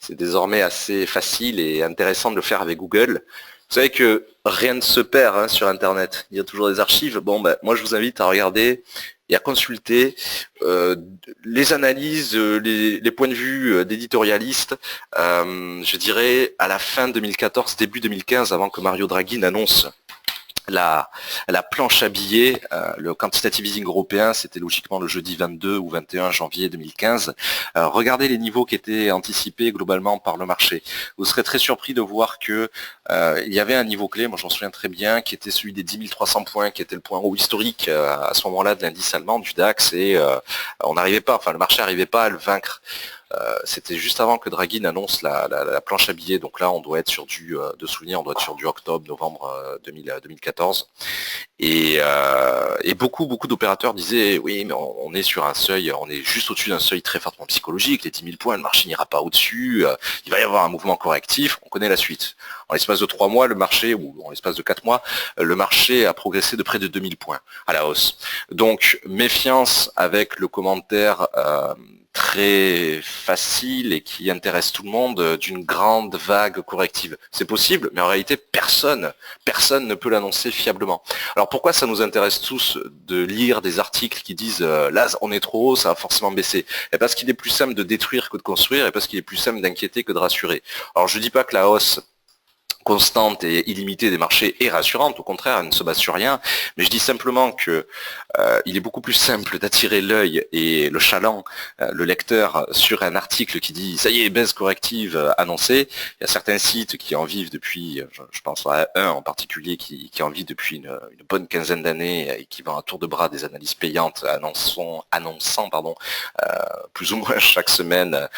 désormais assez facile et intéressant de le faire avec Google. Vous savez que rien ne se perd sur Internet. Il y a toujours des archives. Bon, ben, moi, je vous invite à regarder et à consulter les analyses, les points de vue d'éditorialistes, je dirais, à la fin 2014, début 2015, avant que Mario Draghi n'annonce la planche à billets, le quantitative easing européen, c'était logiquement le jeudi 22 ou 21 janvier 2015. Regardez les niveaux qui étaient anticipés globalement par le marché. Vous serez très surpris de voir que il y avait un niveau clé, moi j'en souviens très bien, qui était celui des 10 300 points, qui était le point haut historique à ce moment-là de l'indice allemand, du DAX, et on n'arrivait pas, enfin le marché n'arrivait pas à le vaincre. C'était juste avant que Draghi n'annonce la planche à billets, donc là on doit être sur du, de souvenir, on doit être sur du octobre-novembre 2014. Et beaucoup d'opérateurs disaient oui mais on est sur un seuil, on est juste au-dessus d'un seuil très fortement psychologique, les 10 000 points, le marché n'ira pas au-dessus, il va y avoir un mouvement correctif, on connaît la suite. En l'espace de 3 mois, le marché, ou en l'espace de 4 mois, le marché a progressé de près de 2000 points à la hausse. Donc méfiance avec le commentaire très facile et qui intéresse tout le monde d'une grande vague corrective. C'est possible, mais en réalité, personne ne peut l'annoncer fiablement. Alors pourquoi ça nous intéresse tous de lire des articles qui disent là on est trop haut, ça va forcément baisser? Et parce qu'il est plus simple de détruire que de construire, et parce qu'il est plus simple d'inquiéter que de rassurer. Alors je dis pas que la hausse constante et illimitée des marchés est rassurante, au contraire, elle ne se base sur rien, mais je dis simplement que il est beaucoup plus simple d'attirer l'œil et le chaland, le lecteur, sur un article qui dit ça y est, baisse corrective annoncée. Il y a certains sites qui en vivent depuis, je pense à un en particulier qui en vit depuis une bonne quinzaine d'années et qui vend à tour de bras des analyses payantes annonçant plus ou moins chaque semaine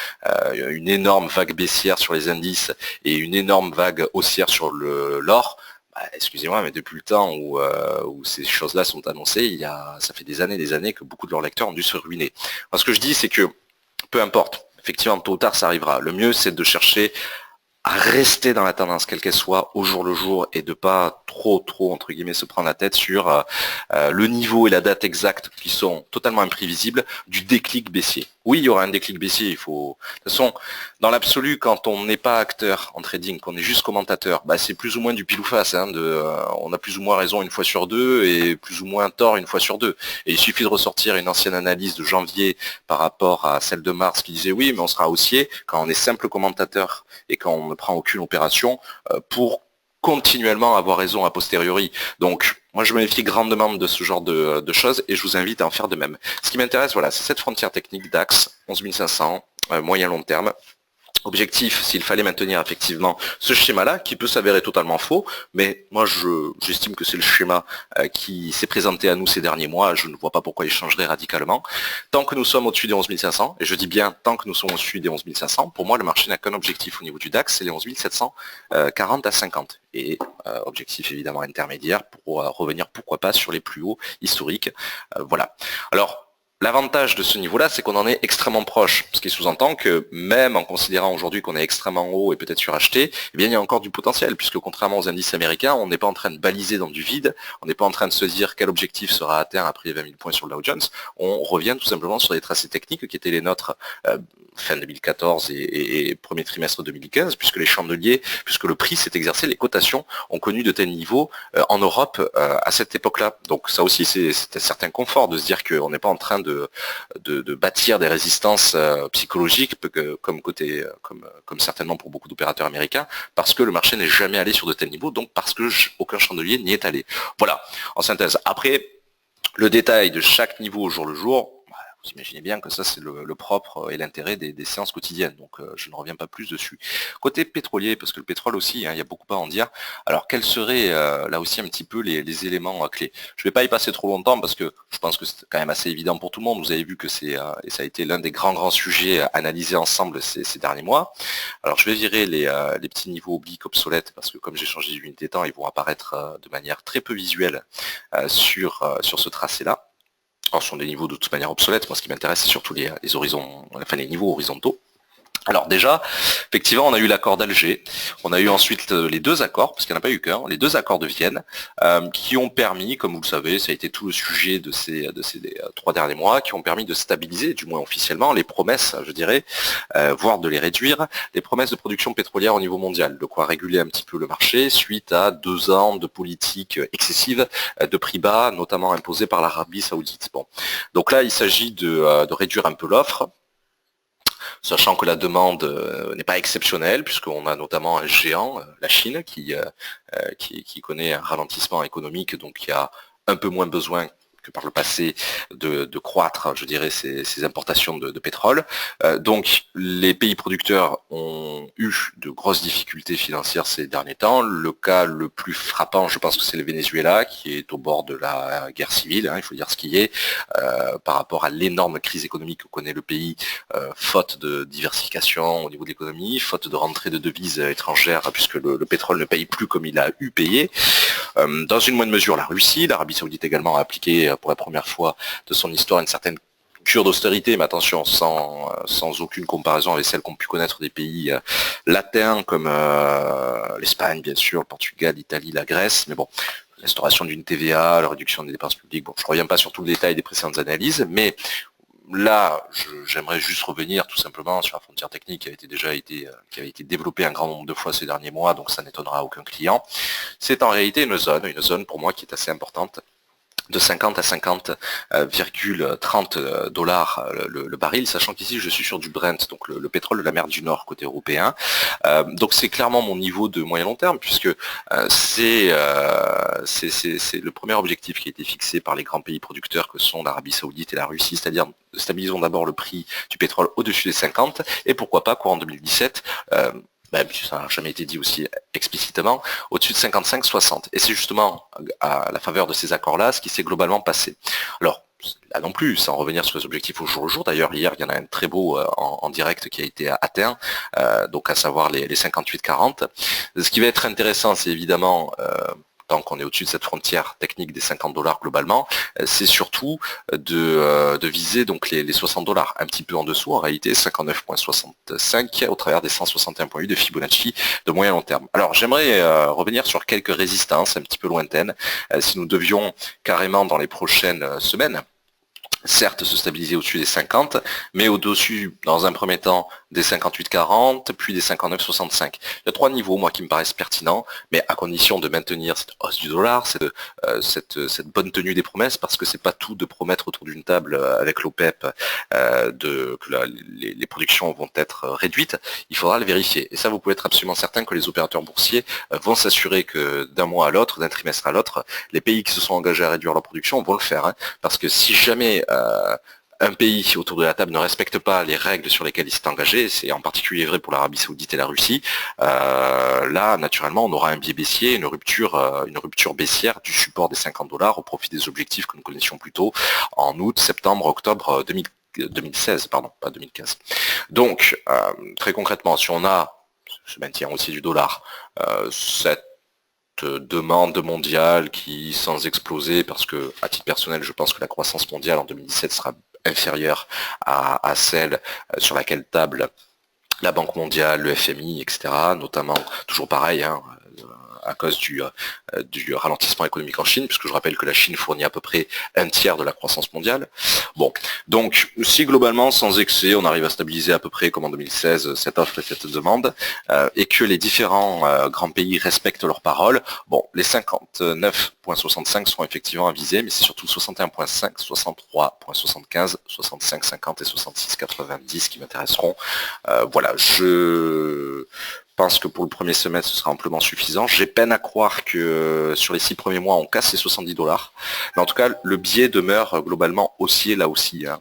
une énorme vague baissière sur les indices et une énorme vague haussière sur l'or. Excusez-moi, mais depuis le temps où ces choses-là sont annoncées, ça fait des années que beaucoup de leurs lecteurs ont dû se ruiner. Alors, ce que je dis, c'est que peu importe, effectivement, tôt ou tard, ça arrivera. Le mieux, c'est de chercher à rester dans la tendance, quelle qu'elle soit, au jour le jour, et de pas trop, entre guillemets, se prendre la tête sur le niveau et la date exacte qui sont totalement imprévisibles du déclic baissier. Oui, il y aura un déclic baissier, il faut... De toute façon, dans l'absolu, quand on n'est pas acteur en trading, qu'on est juste commentateur, c'est plus ou moins du pile ou face. On a plus ou moins raison une fois sur deux et plus ou moins tort une fois sur deux. Et il suffit de ressortir une ancienne analyse de janvier par rapport à celle de mars qui disait oui, mais on sera haussier quand on est simple commentateur et quand on ne prend aucune opération pour continuellement avoir raison a posteriori. Donc, moi, je me méfie grandement de ce genre de choses et je vous invite à en faire de même. Ce qui m'intéresse, voilà, c'est cette frontière technique DAX, 11 500, moyen-long terme. Objectif, s'il fallait maintenir effectivement ce schéma-là, qui peut s'avérer totalement faux, mais moi j'estime que c'est le schéma qui s'est présenté à nous ces derniers mois, je ne vois pas pourquoi il changerait radicalement. Tant que nous sommes au-dessus des 11 500, et je dis bien tant que nous sommes au-dessus des 11 500, pour moi le marché n'a qu'un objectif au niveau du DAX, c'est les 11 740 à 50. Et objectif évidemment intermédiaire pour revenir pourquoi pas sur les plus hauts historiques. Voilà. Alors, L'avantage de ce niveau-là, c'est qu'on en est extrêmement proche, ce qui sous-entend que même en considérant aujourd'hui qu'on est extrêmement haut et peut-être suracheté, eh bien il y a encore du potentiel, puisque contrairement aux indices américains, on n'est pas en train de baliser dans du vide, on n'est pas en train de se dire quel objectif sera atteint après les 20 000 points sur le Dow Jones, on revient tout simplement sur des tracés techniques qui étaient les nôtres fin 2014 et premier trimestre 2015, puisque les chandeliers, puisque le prix s'est exercé, les cotations ont connu de tels niveaux en Europe à cette époque-là. Donc ça aussi, c'est un certain confort de se dire qu'on n'est pas en train de bâtir des résistances psychologiques, comme certainement pour beaucoup d'opérateurs américains, parce que le marché n'est jamais allé sur de tels niveaux, donc parce que aucun chandelier n'y est allé. Voilà, en synthèse. Après, le détail de chaque niveau au jour le jour, vous imaginez bien que ça c'est le propre et l'intérêt des séances quotidiennes, donc je ne reviens pas plus dessus. Côté pétrolier, parce que le pétrole aussi, hein, il y a beaucoup à en dire, alors quels seraient là aussi un petit peu les éléments clés? Je ne vais pas y passer trop longtemps parce que je pense que c'est quand même assez évident pour tout le monde, vous avez vu que c'est, et ça a été l'un des grands sujets analysés ensemble ces derniers mois. Alors je vais virer les petits niveaux obliques obsolètes, parce que comme j'ai changé d'unité de temps, ils vont apparaître de manière très peu visuelle sur ce tracé-là. Alors, ce sont des niveaux de toute manière obsolètes. Moi, ce qui m'intéresse, c'est surtout les les niveaux horizontaux. Alors déjà, effectivement, on a eu l'accord d'Alger, on a eu ensuite les deux accords, parce qu'il n'y en a pas eu qu'un, les deux accords de Vienne, qui ont permis, comme vous le savez, ça a été tout le sujet de ces 3 derniers mois, qui ont permis de stabiliser, du moins officiellement, les promesses, je dirais, voire de les réduire, les promesses de production pétrolière au niveau mondial, de quoi réguler un petit peu le marché, suite à 2 ans de politique excessive de prix bas, notamment imposée par l'Arabie Saoudite. Bon. Donc là, il s'agit de réduire un peu l'offre, sachant que la demande n'est pas exceptionnelle, puisqu'on a notamment un géant, la Chine, qui connaît un ralentissement économique, donc qui a un peu moins besoin que par le passé de croître, je dirais, ces importations de pétrole. Donc les pays producteurs ont eu de grosses difficultés financières ces derniers temps. Le cas le plus frappant, je pense que c'est le Venezuela, qui est au bord de la guerre civile, hein, il faut dire ce qui est, par rapport à l'énorme crise économique que connaît le pays, faute de diversification au niveau de l'économie, faute de rentrée de devises étrangères, puisque le pétrole ne paye plus comme il a eu payé. Dans une moindre mesure, la Russie, l'Arabie Saoudite également a appliqué pour la première fois de son histoire une certaine cure d'austérité, mais attention, sans aucune comparaison avec celle qu'ont pu connaître des pays latins comme l'Espagne, bien sûr, le Portugal, l'Italie, la Grèce, mais bon, l'instauration d'une TVA, la réduction des dépenses publiques, bon, je ne reviens pas sur tout le détail des précédentes analyses, mais là, j'aimerais juste revenir tout simplement sur la frontière technique qui avait été développée un grand nombre de fois ces derniers mois, donc ça n'étonnera aucun client. C'est en réalité une zone pour moi qui est assez importante, de 50 à 50,30 dollars le baril, sachant qu'ici je suis sur du Brent, donc le pétrole de la mer du Nord côté européen. Donc c'est clairement mon niveau de moyen long terme, puisque c'est le premier objectif qui a été fixé par les grands pays producteurs que sont l'Arabie Saoudite et la Russie, c'est-à-dire stabilisons d'abord le prix du pétrole au-dessus des 50, et pourquoi pas, courant 2017, même si ça n'a jamais été dit aussi explicitement, au-dessus de 55-60. Et c'est justement à la faveur de ces accords-là ce qui s'est globalement passé. Alors, là non plus, sans revenir sur les objectifs au jour le jour, d'ailleurs hier il y en a un très beau en direct qui a été atteint, donc à savoir les 58-40. Ce qui va être intéressant, c'est évidemment tant qu'on est au-dessus de cette frontière technique des 50 dollars globalement, c'est surtout de viser donc les 60 dollars, un petit peu en dessous en réalité, 59,65 au travers des 161,8 de Fibonacci de moyen long terme. Alors j'aimerais revenir sur quelques résistances un petit peu lointaines, si nous devions carrément dans les prochaines semaines, certes se stabiliser au-dessus des 50, mais au-dessus, dans un premier temps, des 58-40, puis des 59-65. Il y a 3 niveaux, moi, qui me paraissent pertinents, mais à condition de maintenir cette hausse du dollar, cette bonne tenue des promesses, parce que c'est pas tout de promettre autour d'une table avec l'OPEP que les productions vont être réduites, il faudra le vérifier. Et ça, vous pouvez être absolument certain que les opérateurs boursiers vont s'assurer que d'un mois à l'autre, d'un trimestre à l'autre, les pays qui se sont engagés à réduire leur production vont le faire, hein, parce que si jamais un pays autour de la table ne respecte pas les règles sur lesquelles il s'est engagé, c'est en particulier vrai pour l'Arabie Saoudite et la Russie, là, naturellement, on aura un biais baissier, une rupture baissière du support des 50 dollars au profit des objectifs que nous connaissions plus tôt en août, septembre, octobre 2016, pardon, pas 2015. Donc, très concrètement, si on a ce maintien aussi du dollar, cette demande mondiale qui, sans exploser, parce que à titre personnel, je pense que la croissance mondiale en 2017 sera inférieure à celle sur laquelle table la Banque mondiale, le FMI, etc., notamment, toujours pareil, hein, à cause du ralentissement économique en Chine, puisque je rappelle que la Chine fournit à peu près un tiers de la croissance mondiale. Bon, donc si globalement, sans excès, on arrive à stabiliser à peu près comme en 2016 cette offre et cette demande, et que les différents grands pays respectent leurs paroles, bon, les 59,65 seront effectivement avisés, mais c'est surtout 61,5, 63,75, 65,50 et 66,90 qui m'intéresseront. Voilà, je pense que pour le premier semestre, ce sera amplement suffisant. J'ai peine à croire que sur les 6 premiers mois, on casse les 70 $. Mais en tout cas, le biais demeure globalement haussier là aussi, hein.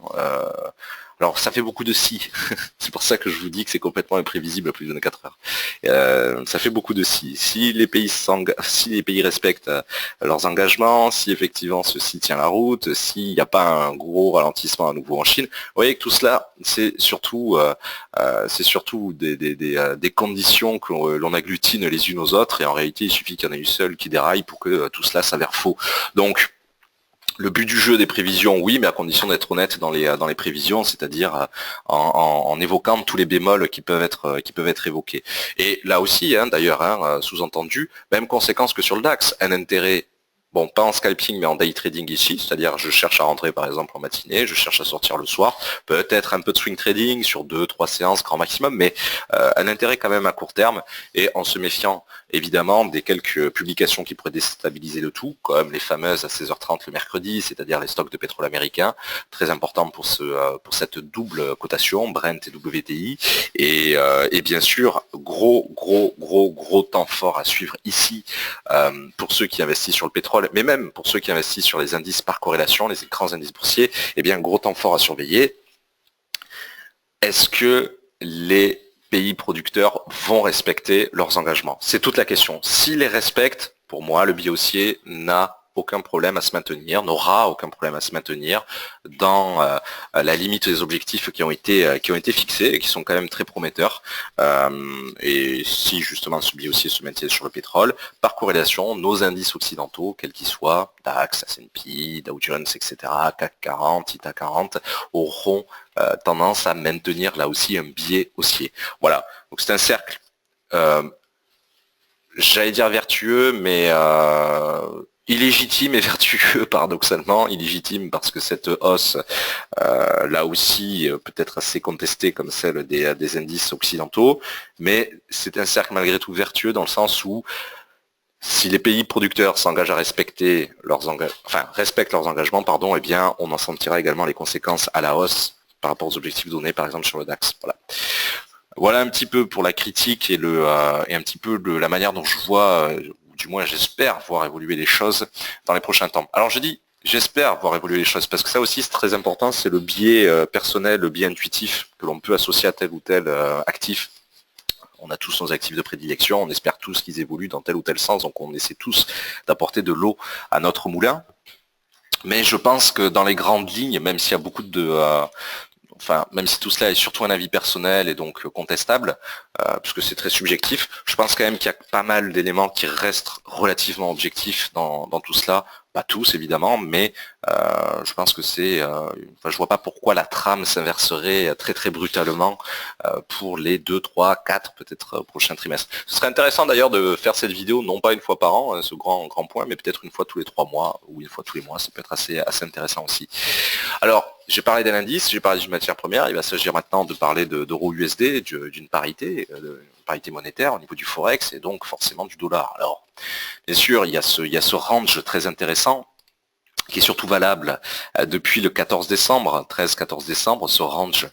Alors ça fait beaucoup de si, c'est pour ça que je vous dis que c'est complètement imprévisible à plus de 24 heures. Ça fait beaucoup de si. Si les pays respectent leurs engagements, si effectivement ceci tient la route, s'il n'y a pas un gros ralentissement à nouveau en Chine, vous voyez que tout cela, c'est surtout des conditions que l'on agglutine les unes aux autres, et en réalité il suffit qu'il y en ait une seule qui déraille pour que tout cela s'avère faux. Donc le but du jeu des prévisions, oui, mais à condition d'être honnête dans les prévisions, c'est-à-dire en évoquant tous les bémols qui peuvent être évoqués. Et là aussi, hein, d'ailleurs, hein, sous-entendu, même conséquence que sur le DAX, un intérêt, bon, pas en scalping, mais en day trading ici, c'est-à-dire je cherche à rentrer par exemple en matinée, je cherche à sortir le soir, peut-être un peu de swing trading sur 2-3 séances grand maximum, mais un intérêt quand même à court terme, et en se méfiant évidemment des quelques publications qui pourraient déstabiliser le tout, comme les fameuses à 16h30 le mercredi, c'est-à-dire les stocks de pétrole américains, très important pour cette double cotation, Brent et WTI, et bien sûr, gros temps fort à suivre ici, pour ceux qui investissent sur le pétrole, mais même pour ceux qui investissent sur les indices par corrélation, les grands indices boursiers, eh bien, gros temps fort à surveiller. Est-ce que les pays producteurs vont respecter leurs engagements? C'est toute la question. S'ils les respectent, pour moi, le biais haussier n'a aucun problème à se maintenir, n'aura aucun problème à se maintenir dans la limite des objectifs qui ont été fixés et qui sont quand même très prometteurs. Et si justement ce biais haussier se maintient sur le pétrole, par corrélation, nos indices occidentaux, quels qu'ils soient, DAX, S&P, Dow Jones, etc., CAC 40, ITA 40, auront tendance à maintenir là aussi un biais haussier. Voilà, donc c'est un cercle, j'allais dire vertueux, mais illégitime et vertueux, paradoxalement. Illégitime parce que cette hausse, là aussi, peut être assez contestée comme celle des indices occidentaux, mais c'est un cercle malgré tout vertueux dans le sens où si les pays producteurs s'engagent à respecter respectent leurs engagements, eh bien, on en sentira également les conséquences à la hausse par rapport aux objectifs donnés, par exemple, sur le DAX. Voilà un petit peu pour la critique et un petit peu de la manière dont je vois, du moins j'espère voir évoluer les choses dans les prochains temps. Alors je dis j'espère voir évoluer les choses parce que ça aussi c'est très important, c'est le biais personnel, le biais intuitif que l'on peut associer à tel ou tel actif. On a tous nos actifs de prédilection, on espère tous qu'ils évoluent dans tel ou tel sens, donc on essaie tous d'apporter de l'eau à notre moulin. Mais je pense que dans les grandes lignes, même s'il y a beaucoup même si tout cela est surtout un avis personnel et donc contestable, puisque c'est très subjectif, je pense quand même qu'il y a pas mal d'éléments qui restent relativement objectifs dans tout cela. Pas tous évidemment, mais je pense que je vois pas pourquoi la trame s'inverserait très brutalement pour les 2, 3, 4 peut-être prochains trimestres. Ce serait intéressant d'ailleurs de faire cette vidéo non pas une fois par an, ce grand point, mais peut-être une fois tous les 3 mois ou une fois tous les mois, ça peut être assez intéressant aussi. Alors, j'ai parlé d'un indice, j'ai parlé d'une matière première, il va s'agir maintenant de parler d'euro USD, d'une parité monétaire au niveau du Forex et donc forcément du dollar. Alors, bien sûr, il y a ce range très intéressant qui est surtout valable depuis le 14 décembre, 13-14 décembre, ce range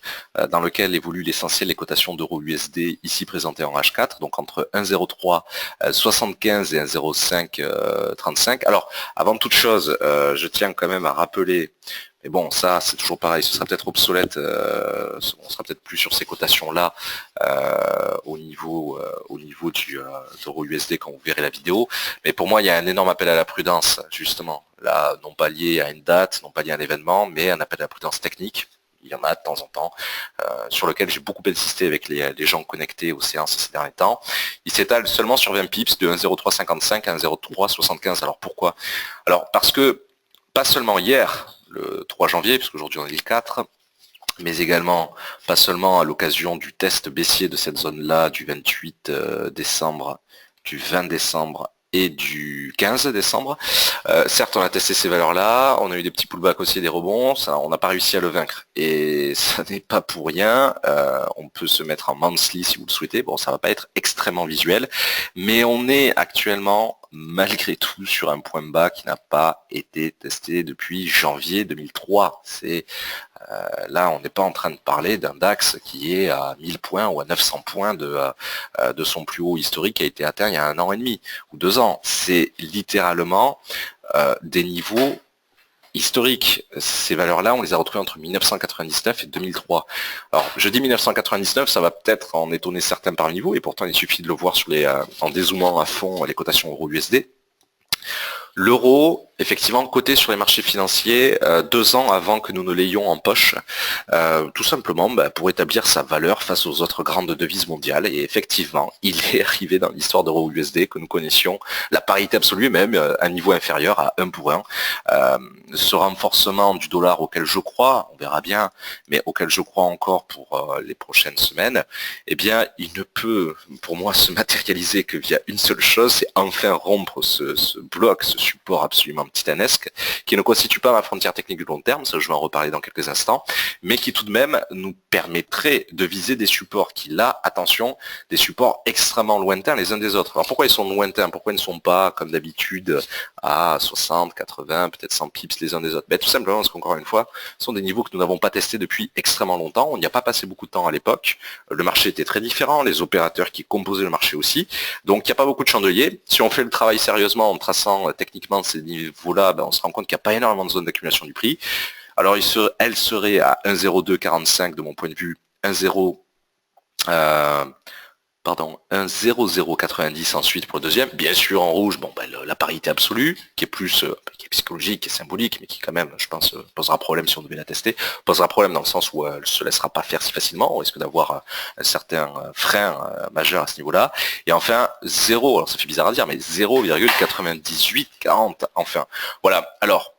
dans lequel évolue l'essentiel des cotations d'euro USD ici présentées en H4, donc entre 1,0375 et 1,0535. Alors, avant toute chose, je tiens quand même à rappeler, mais bon, ça c'est toujours pareil, ce sera peut-être obsolète, on sera peut-être plus sur ces cotations-là au niveau du d'euro USD quand vous verrez la vidéo. Mais pour moi, il y a un énorme appel à la prudence, justement. Là, non pas lié à une date, non pas lié à un événement, mais un appel à la prudence technique. Il y en a de temps en temps, sur lequel j'ai beaucoup insisté avec les gens connectés aux séances ces derniers temps. Il s'étale seulement sur 20 pips de 1,0355 à 1,0375. Alors pourquoi? Alors parce que, pas seulement hier, le 3 janvier, puisqu'aujourd'hui on est le 4, mais également, pas seulement à l'occasion du test baissier de cette zone-là du 28 décembre, du 20 décembre et du 15 décembre. Certes, on a testé ces valeurs-là, on a eu des petits pullbacks aussi, des rebonds, ça, on n'a pas réussi à le vaincre. Et ça n'est pas pour rien, on peut se mettre en monthly si vous le souhaitez, bon, ça va pas être extrêmement visuel, mais on est actuellement, malgré tout, sur un point bas qui n'a pas été testé depuis janvier 2003. C'est là, on n'est pas en train de parler d'un DAX qui est à 1000 points ou à 900 points de son plus haut historique qui a été atteint il y a 1 an et demi ou 2 ans. C'est littéralement des niveaux historiques. Ces valeurs-là, on les a retrouvées entre 1999 et 2003. Alors, je dis 1999, ça va peut-être en étonner certains parmi vous, et pourtant il suffit de le voir sur en dézoomant à fond les cotations euro-USD. L'euro, effectivement, coté sur les marchés financiers 2 ans avant que nous ne l'ayons en poche, tout simplement pour établir sa valeur face aux autres grandes devises mondiales. Et effectivement, il est arrivé dans l'histoire d'euro-USD que nous connaissions la parité absolue, même un niveau inférieur à 1 pour 1. Ce renforcement du dollar auquel je crois, on verra bien, mais auquel je crois encore pour les prochaines semaines, eh bien, il ne peut, pour moi, se matérialiser que via une seule chose, c'est enfin rompre ce bloc, ce support absolument titanesque, qui ne constitue pas ma frontière technique du long terme, ça je vais en reparler dans quelques instants, mais qui tout de même nous permettrait de viser des supports qui, là, attention, des supports extrêmement lointains les uns des autres. Alors pourquoi ils sont lointains? Pourquoi ils ne sont pas, comme d'habitude, à 60, 80, peut-être 100 pips les uns des autres? Tout simplement parce qu'encore une fois, ce sont des niveaux que nous n'avons pas testés depuis extrêmement longtemps, on n'y a pas passé beaucoup de temps à l'époque, le marché était très différent, les opérateurs qui composaient le marché aussi, donc il n'y a pas beaucoup de chandeliers. Si on fait le travail sérieusement en traçant techniquement ces niveaux-là, on se rend compte qu'il n'y a pas énormément de zones d'accumulation du prix. Alors elle serait à 1,0245 de mon point de vue, 1,0090 ensuite pour le deuxième. Bien sûr en rouge, la parité absolue, qui est plus qui est psychologique, qui est symbolique, mais qui quand même, je pense, posera problème si on devait la tester. Posera problème dans le sens où elle ne se laissera pas faire si facilement, on risque d'avoir un certain frein majeur à ce niveau-là. Et enfin, 0, alors ça fait bizarre à dire, mais 0,9840, enfin. Voilà, alors,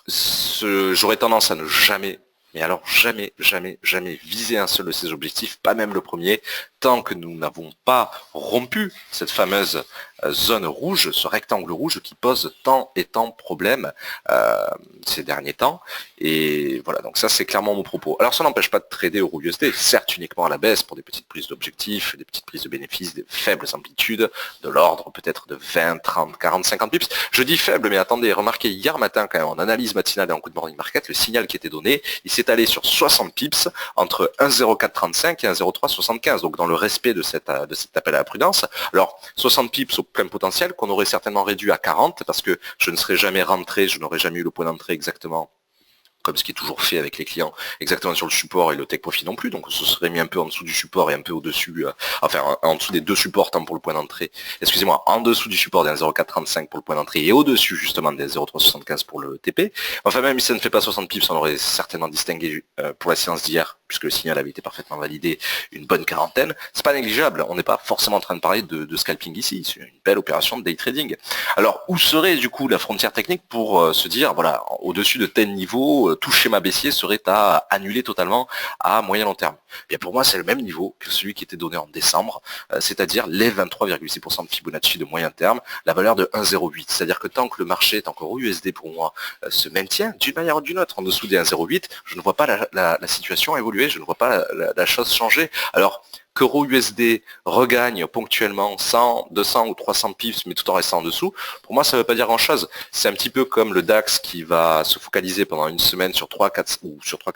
j'aurais tendance à ne jamais, mais alors jamais, jamais, jamais viser un seul de ces objectifs, pas même le premier, tant que nous n'avons pas rompu cette fameuse zone rouge, ce rectangle rouge qui pose tant et tant problème ces derniers temps. Et voilà, donc ça c'est clairement mon propos. Alors ça n'empêche pas de trader euro-USD, certes uniquement à la baisse pour des petites prises d'objectifs, des petites prises de bénéfices, des faibles amplitudes, de l'ordre peut-être de 20, 30, 40, 50 pips. Je dis faible, mais attendez, remarquez hier matin quand même en analyse matinale et en coup de morning market, le signal qui était donné, il s'est allé sur 60 pips entre 1,0435 et 1,0375, donc dans le respect de cet appel à la prudence. Alors 60 pips au plein potentiel qu'on aurait certainement réduit à 40 parce que je ne serais jamais rentré, je n'aurais jamais eu le point d'entrée exactement comme ce qui est toujours fait avec les clients, exactement sur le support et le take profit non plus, donc ce serait mis un peu en dessous du support et un peu au-dessus, enfin en dessous des deux supports tant pour le point d'entrée, excusez-moi, en dessous du support des 1,0435 pour le point d'entrée et au-dessus justement des 0,375 pour le TP. Enfin même si ça ne fait pas 60 pips, on aurait certainement distingué pour la séance d'hier, puisque le signal avait été parfaitement validé, une bonne quarantaine. C'est pas négligeable, on n'est pas forcément en train de parler de scalping ici, c'est une belle opération de day trading. Alors où serait du coup la frontière technique pour se dire, voilà, au-dessus de tel niveau, tout schéma baissier serait à annuler totalement à moyen long terme? Bien pour moi c'est le même niveau que celui qui était donné en décembre, c'est-à-dire les 23,6% de Fibonacci de moyen terme, la valeur de 1,08. C'est-à-dire que tant que le marché, tant qu'euro USD pour moi se maintient d'une manière ou d'une autre en dessous des 1,08, je ne vois pas la situation évoluer, je ne vois pas la chose changer. Alors qu'euro USD regagne ponctuellement 100, 200 ou 300 pips, mais tout en restant en dessous, pour moi ça ne veut pas dire grand-chose. C'est un petit peu comme le DAX qui va se focaliser pendant une semaine sur 3-4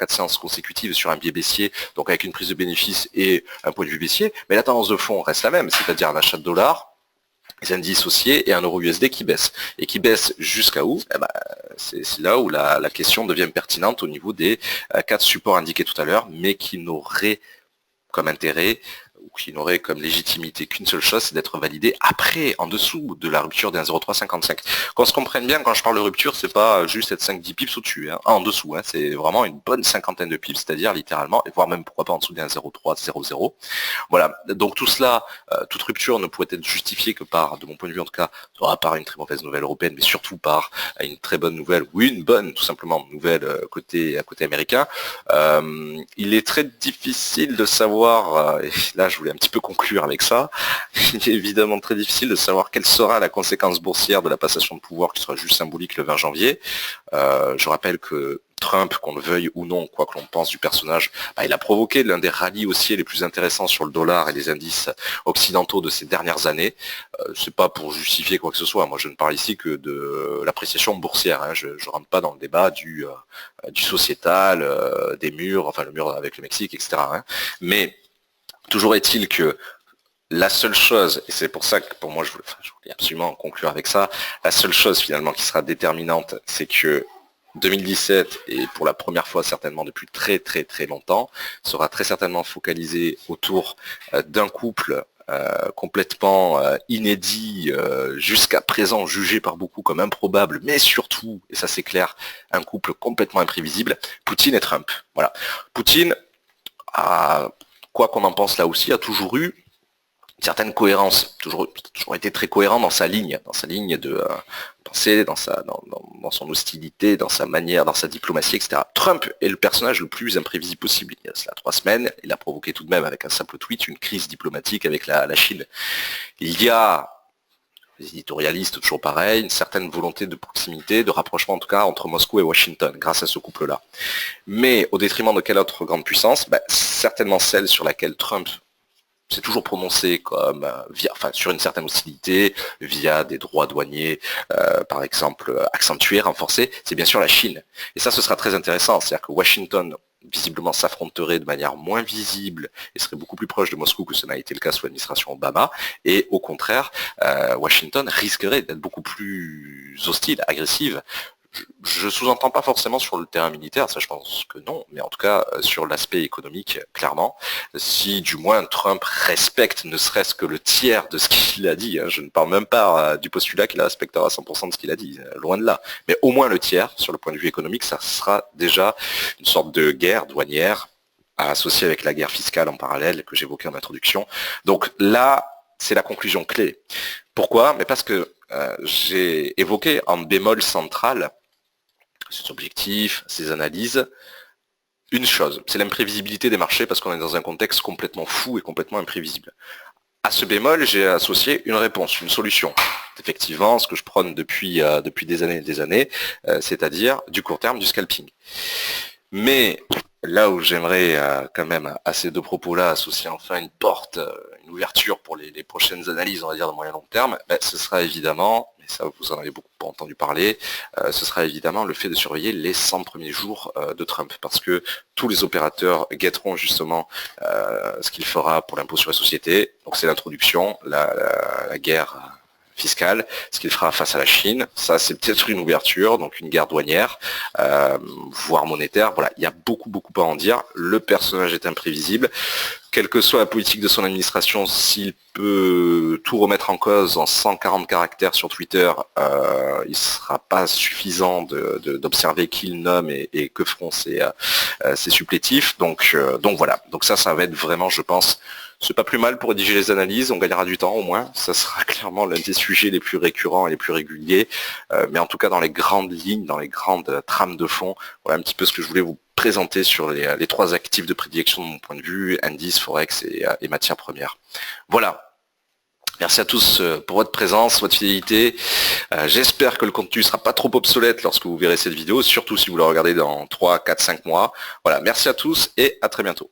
séances consécutives sur un biais baissier, donc avec une prise de bénéfice et un point de vue baissier, mais la tendance de fond reste la même, c'est-à-dire un achat de dollars, les indices haussiers et un euro USD qui baisse. Et qui baisse jusqu'à où? C'est là où la question devient pertinente au niveau des 4 supports indiqués tout à l'heure, mais qui n'auraient comme intérêt, ou qui n'aurait comme légitimité qu'une seule chose, c'est d'être validé après, en dessous de la rupture d'un 0,355. Qu'on se comprenne bien, quand je parle de rupture, c'est pas juste être 5-10 pips au-dessus, hein, en dessous, hein, c'est vraiment une bonne cinquantaine de pips, c'est-à-dire littéralement, et voire même pourquoi pas en dessous d'un 0,300. Voilà, donc tout cela, toute rupture ne pourrait être justifiée que par, de mon point de vue en tout cas, soit par une très mauvaise nouvelle européenne, mais surtout par une très bonne nouvelle, ou une bonne, tout simplement, nouvelle côté américain. Il est très difficile de savoir, et là je voulais un petit peu conclure avec ça, il est évidemment très difficile de savoir quelle sera la conséquence boursière de la passation de pouvoir qui sera juste symbolique le 20 janvier. Je rappelle que Trump, qu'on le veuille ou non, quoi que l'on pense du personnage, il a provoqué l'un des rallyes haussiers les plus intéressants sur le dollar et les indices occidentaux de ces dernières années. C'est pas pour justifier quoi que ce soit. Moi, je ne parle ici que de l'appréciation boursière. Hein. Je ne rentre pas dans le débat du sociétal, des murs, enfin le mur avec le Mexique, etc. Hein. Mais toujours est-il que la seule chose, et c'est pour ça que pour moi je voulais absolument conclure avec ça, la seule chose finalement qui sera déterminante, c'est que 2017, et pour la première fois certainement depuis très très très longtemps, sera très certainement focalisé autour d'un couple complètement inédit, jusqu'à présent jugé par beaucoup comme improbable, mais surtout, et ça c'est clair, un couple complètement imprévisible, Poutine et Trump. Voilà. Poutine, quoi qu'on en pense là aussi, a toujours eu une certaine cohérence, toujours été très cohérent dans sa ligne de pensée, dans son hostilité, dans sa manière, dans sa diplomatie, etc. Trump est le personnage le plus imprévisible possible. Il y a cela 3 semaines, il a provoqué tout de même avec un simple tweet une crise diplomatique avec la Chine. Il y a les éditorialistes, toujours pareil, une certaine volonté de proximité, de rapprochement en tout cas entre Moscou et Washington, grâce à ce couple-là. Mais au détriment de quelle autre grande puissance? Certainement celle sur laquelle Trump s'est toujours prononcé comme sur une certaine hostilité via des droits douaniers, par exemple accentués, renforcés, c'est bien sûr la Chine. Et ça, ce sera très intéressant, c'est-à-dire que Washington visiblement s'affronterait de manière moins visible et serait beaucoup plus proche de Moscou que ce n'a été le cas sous l'administration Obama, et au contraire, Washington risquerait d'être beaucoup plus hostile, agressive. Je sous-entends pas forcément sur le terrain militaire, ça je pense que non, mais en tout cas sur l'aspect économique, clairement, si du moins Trump respecte ne serait-ce que le tiers de ce qu'il a dit, hein, je ne parle même pas du postulat qu'il respectera 100% de ce qu'il a dit, loin de là, mais au moins le tiers, sur le point de vue économique, ça sera déjà une sorte de guerre douanière à associer avec la guerre fiscale en parallèle que j'évoquais en introduction. Donc là, c'est la conclusion clé. Pourquoi? Mais parce que j'ai évoqué en bémol central ses objectifs, ses analyses, une chose, c'est l'imprévisibilité des marchés parce qu'on est dans un contexte complètement fou et complètement imprévisible. À ce bémol, j'ai associé une réponse, une solution. Effectivement, ce que je prône depuis des années et des années, c'est-à-dire du court terme, du scalping. Mais là où j'aimerais quand même à ces deux propos-là associer enfin une porte, une ouverture pour les prochaines analyses, on va dire, de moyen long terme, ce sera évidemment, et ça vous en avez beaucoup entendu parler, ce sera évidemment le fait de surveiller les 100 premiers jours de Trump, parce que tous les opérateurs guetteront justement ce qu'il fera pour l'impôt sur la société, donc c'est l'introduction, la guerre fiscale, ce qu'il fera face à la Chine, ça c'est peut-être une ouverture, donc une guerre douanière, voire monétaire, voilà, il y a beaucoup à en dire, le personnage est imprévisible, quelle que soit la politique de son administration, s'il peut tout remettre en cause en 140 caractères sur Twitter, il ne sera pas suffisant d'observer qui il nomme et que feront ses supplétifs, donc voilà, donc ça va être vraiment, je pense, c'est pas plus mal pour rédiger les analyses, on gagnera du temps au moins, ça sera clairement l'un des sujets les plus récurrents et les plus réguliers, mais en tout cas dans les grandes lignes, dans les grandes trames de fond, voilà un petit peu ce que je voulais vous présenter sur les 3 actifs de prédilection de mon point de vue, indices, forex et matières premières. Voilà. Merci à tous pour votre présence, votre fidélité. J'espère que le contenu ne sera pas trop obsolète lorsque vous verrez cette vidéo, surtout si vous la regardez dans 3, 4, 5 mois. Voilà, merci à tous et à très bientôt.